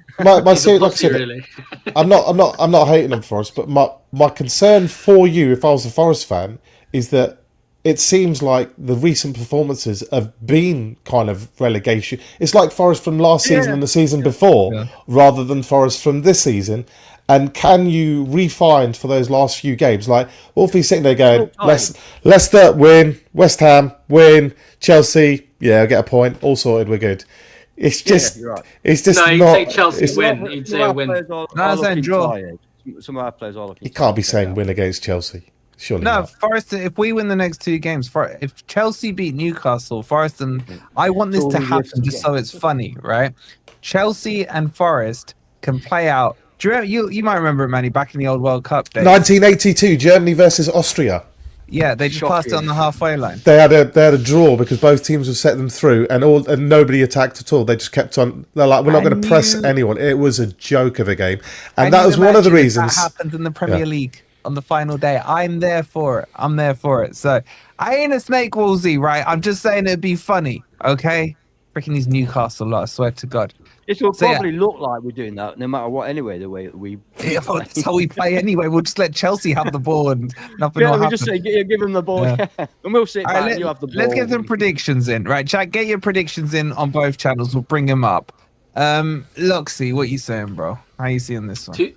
I'm not hating on Forest, but my concern for you, if I was a Forest fan, is that it seems like the recent performances have been kind of relegation. It's like Forest from last season and the season before, rather than Forest from this season. And can you refine for those last few games? Like, what if he's sitting there going, Leicester win, West Ham win, Chelsea, yeah, get a point, all sorted, we're good. It's just, it's just no, not. He'd say Chelsea win. He'd say a win. No, I'm saying draw. Some of our players are looking. You can't be saying win against Chelsea. Surely no, not. Forest. If we win the next 2 games, if Chelsea beat Newcastle, Forest, and I want this to happen just so it's funny, right? Chelsea and Forest can play out. Do you remember, you might remember it, Manny, back in the old World Cup days. 1982, Germany versus Austria. Yeah, they just passed it on the halfway line. They had a draw because both teams would set them through, and nobody attacked at all. They just kept on. They're like, we're not going to press anyone. It was a joke of a game, and that was one of the reasons that happened in the Premier League on the final day. I'm there for it. I'm there for it. So I ain't a snake, Woolsey, right? I'm just saying it'd be funny, okay? Freaking these Newcastle lot, I swear to God. It will probably look like we're doing that no matter what anyway, the way we that's how we play anyway. We'll just let Chelsea have the ball and nothing will happen. Just say, give them the ball and we'll sit back and you have the ball. Let's get some predictions in. Right, chat, get your predictions in on both channels. We'll bring them up. Luxy, what you saying, bro? How you seeing this one?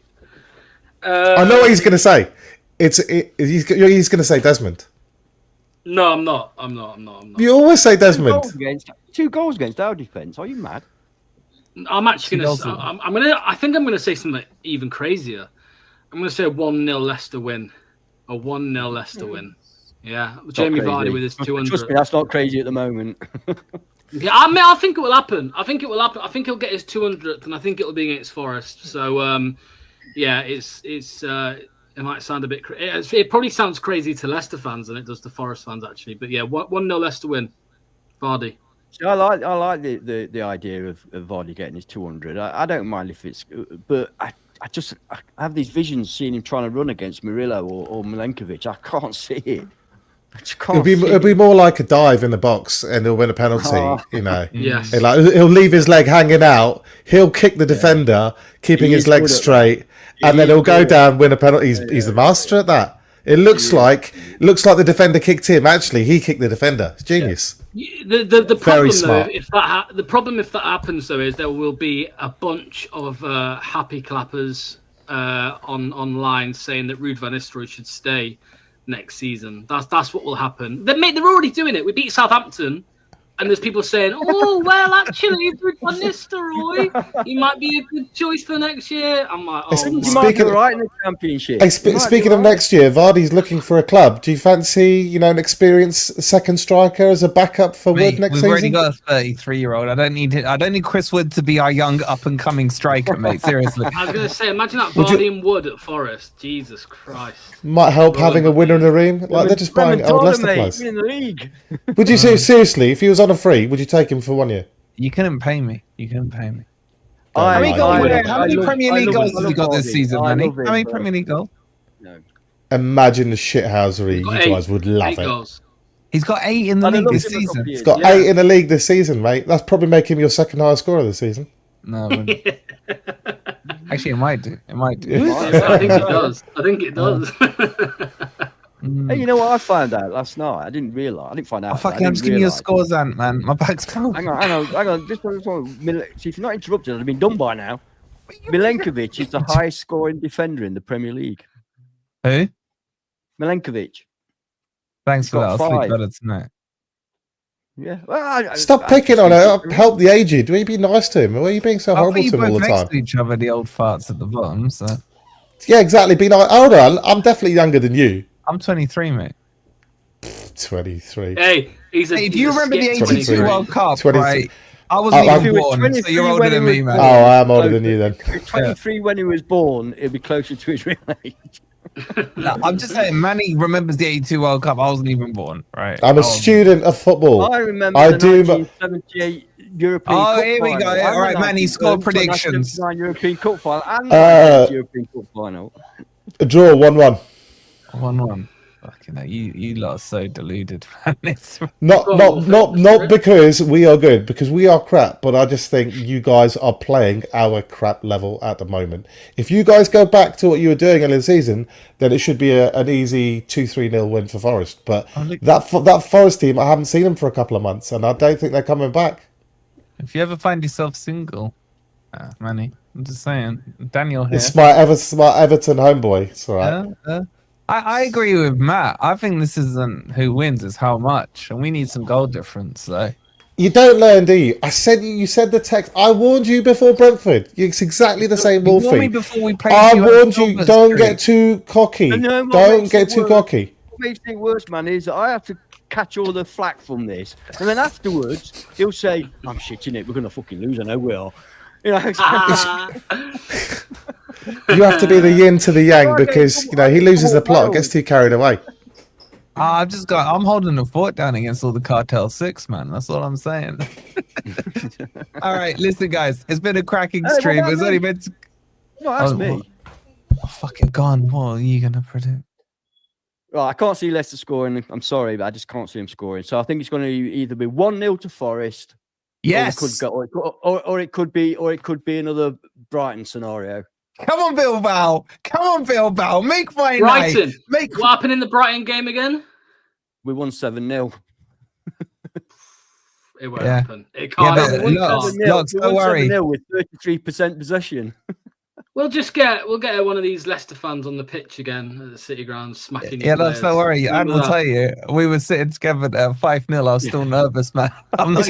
I know what he's going to say. He's going to say Desmond. No, I'm not. You always say Desmond. 2 goals against our defence. Are you mad? I'm actually going to. I think I'm going to say something even crazier. I'm going to say a 1-0 Leicester win. A 1-0 Leicester win. Yeah, Jamie Vardy with his 200. Trust me, that's not crazy at the moment. Yeah, I think it will happen. I think he'll get his 200th, and I think it'll be against Forest. So, it might sound a bit. It probably sounds crazy to Leicester fans than it does to Forest fans, actually. But yeah, 1-0 Leicester win. Vardy. See, I like the idea of Vardy getting his 200. I don't mind if it's, but I have these visions seeing him trying to run against Murillo or Milenkovic. I can't see it. It'll be more like a dive in the box and he'll win a penalty. Yes. He'll leave his leg hanging out. He'll kick the defender, keeping his leg straight, and then he'll go down, win a penalty. He's the master at that. It looks like the defender kicked him. Actually, he kicked the defender. It's genius. The problem though, the problem if that happens though is there will be a bunch of happy clappers online saying that Ruud van Nistelrooy should stay next season. That's what will happen. They're already doing it. We beat Southampton. And there's people saying, "Oh, well, actually, Ruud van Nistelrooy, he might be a good choice for next year." I'm like, he might be right in the championship. Speaking of next year, Vardy's looking for a club. Do you fancy, an experienced second striker as a backup for Wood next season? We've already got a 33-year-old. I don't need Chris Wood to be our young up-and-coming striker, mate. Seriously. I was going to say, imagine that Vardy and Wood at Forest. Jesus Christ. Might help having a winner in the room. Like they're just buying old Leicester players. In the league. Would you say seriously if he was on a free? Would you take him for 1 year? You couldn't pay me. How many Premier League goals has he got this season, Manny? How many Premier League goals? No. Imagine the shithousery you guys would love it. Goals. He's got 8 in the league this season. He's got 8 in the league this season, mate. That's probably making him your second highest scorer this season. No, actually, it might do. I think it does. Hey, you know what I found out last night? I didn't realise. I didn't find out. I'm just giving you your scores, Ant, man. My bag's broke. Hang on. This one. See, if you're not interrupted, I'd have been done by now. Milenkovic is the highest scoring defender in the Premier League. Who? Milenkovic. Thanks for that. I'll sleep better tonight. Yeah. Well, Stop picking on it. Help the aged. Will you be nice to him? Why are you being so horrible to him all the time? Next to each other, the old farts at the bottom. So. Yeah, exactly. Be nice. Hold on. I'm definitely younger than you. I'm 23, mate. 23. Hey, if you remember the 82 World Cup, right? I wasn't even born, so you're older than me, man. Oh, I am older than you then. 23 when he was born, it'd be closer to his real age. No, I'm just saying, Manny remembers the '82 World Cup. I wasn't even born, right? I'm a student of football. I remember I the do, 1978 European Cup here we go. final. All right, Manny, score predictions. 1979 European Cup final and the 1980 European Cup final. A draw, 1-1. 1-1. Fucking hell, you lot are so deluded, man. It's... Not because we are good, because we are crap, but I just think you guys are playing our crap level at the moment. If you guys go back to what you were doing earlier in the season, then it should be an easy 2-3-0 win for Forest. But that Forest team, I haven't seen them for a couple of months, and I don't think they're coming back. If you ever find yourself single, Manny, I'm just saying, Daniel here. It's my Everton homeboy. It's all right. I agree with Matt. I think this isn't who wins, it's how much. And we need some goal difference, though. You don't learn, do you? You said the text. I warned you before Brentford. It's exactly the same Wolfie. I warned you. Don't get too cocky. Don't get too cocky. What makes it worse, man, is that I have to catch all the flack from this. And then afterwards, he'll say, I'm shitting it. We're going to fucking lose. I know we are. You know, you have to be the yin to the yang because he loses the plot, gets too carried away. I'm holding the fort down against all the Cartel 6, man. That's all I'm saying. All right, listen, guys. It's been a cracking stream. It's only been. No, that's me. Fucking gone. What are you gonna predict? Well, I can't see Leicester scoring. I'm sorry, but I just can't see him scoring. So I think it's going to either be 1-0 to Forest. Yes. Or it could be another Brighton scenario. Come on, Bilbao. Make my Brighton. night. What happened in the Brighton game again? We won 7-0. It won't happen. It can't happen. Locks, don't worry. 7-0 with 33% possession. We'll get one of these Leicester fans on the pitch again at the City Ground smacking. Yeah, don't worry. I will tell you, we were sitting together at 5-0. I was still nervous, man. I'm not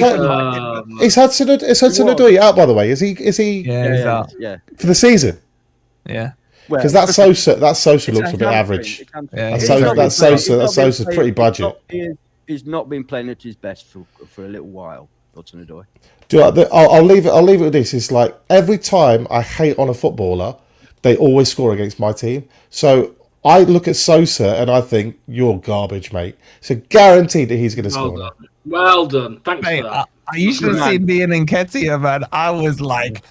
Is Hudson-Odoi out, by the way? Is he? Yeah, he's out. Yeah. For the season. Yeah. Because that Sosa looks a bit average. Yeah, that Sosa's pretty budget. He's not been playing at his best for a little while. Hudson-Odoi. I'll leave it with this. It's like every time I hate on a footballer, they always score against my team. So I look at Sosa and I think you're garbage, mate. So guaranteed that he's going to score. Well done. Thanks for that. You should have seen me and Nketiah, man. I was like,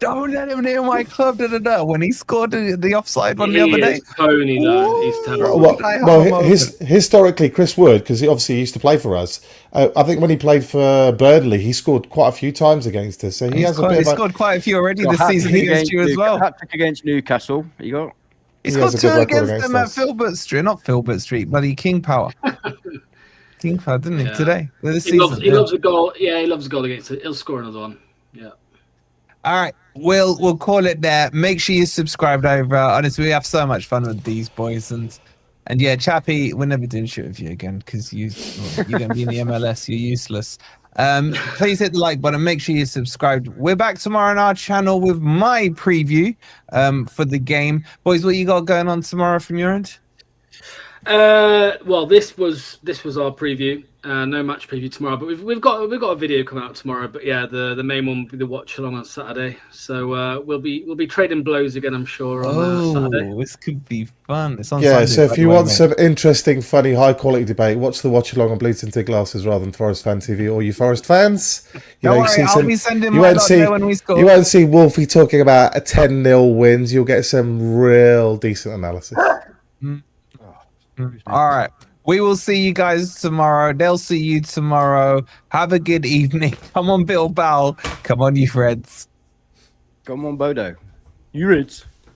don't let him near my club. When he scored the offside one the other day. Tony, though. He's terrible. Historically, Chris Wood, because he obviously used to play for us. I think when he played for Burnley, he scored quite a few times against us. So he scored quite a few already this season against you as well. Hat-trick against Newcastle. He scored 2 against them at Filbert Street, not Filbert Street, bloody King Power. King Power, didn't he? Today, he loves a goal. Yeah, he loves a goal against it. He'll score another one. Yeah. All right, we'll call it there. Make sure you subscribe over. Honestly, we have so much fun with these boys, and yeah, Chappie, we're never doing shit with you again because you're gonna be in the MLS. You're useless. Please hit the like button. Make sure you're subscribed. We're back tomorrow on our channel with my preview for the game, boys. What you got going on tomorrow from your end? Well, this was our preview. No match preview tomorrow, but we've got a video coming out tomorrow. But yeah, the main one will be the watch along on Saturday. So we'll be trading blows again, I'm sure. On Saturday. This could be fun. It's on Sunday, so if you want some interesting, funny, high quality debate, watch the watch along on Blue Tinted Glasses rather than Forest Fan TV. All you Forest fans, I'll be sending my lot there when we score. You won't see Wolfie talking about a 10-0 wins. You'll get some real decent analysis. All right. We will see you guys tomorrow. They'll see you tomorrow. Have a good evening. Come on, Bilbao. Come on, you Reds. Come on, Bodo. You Reds.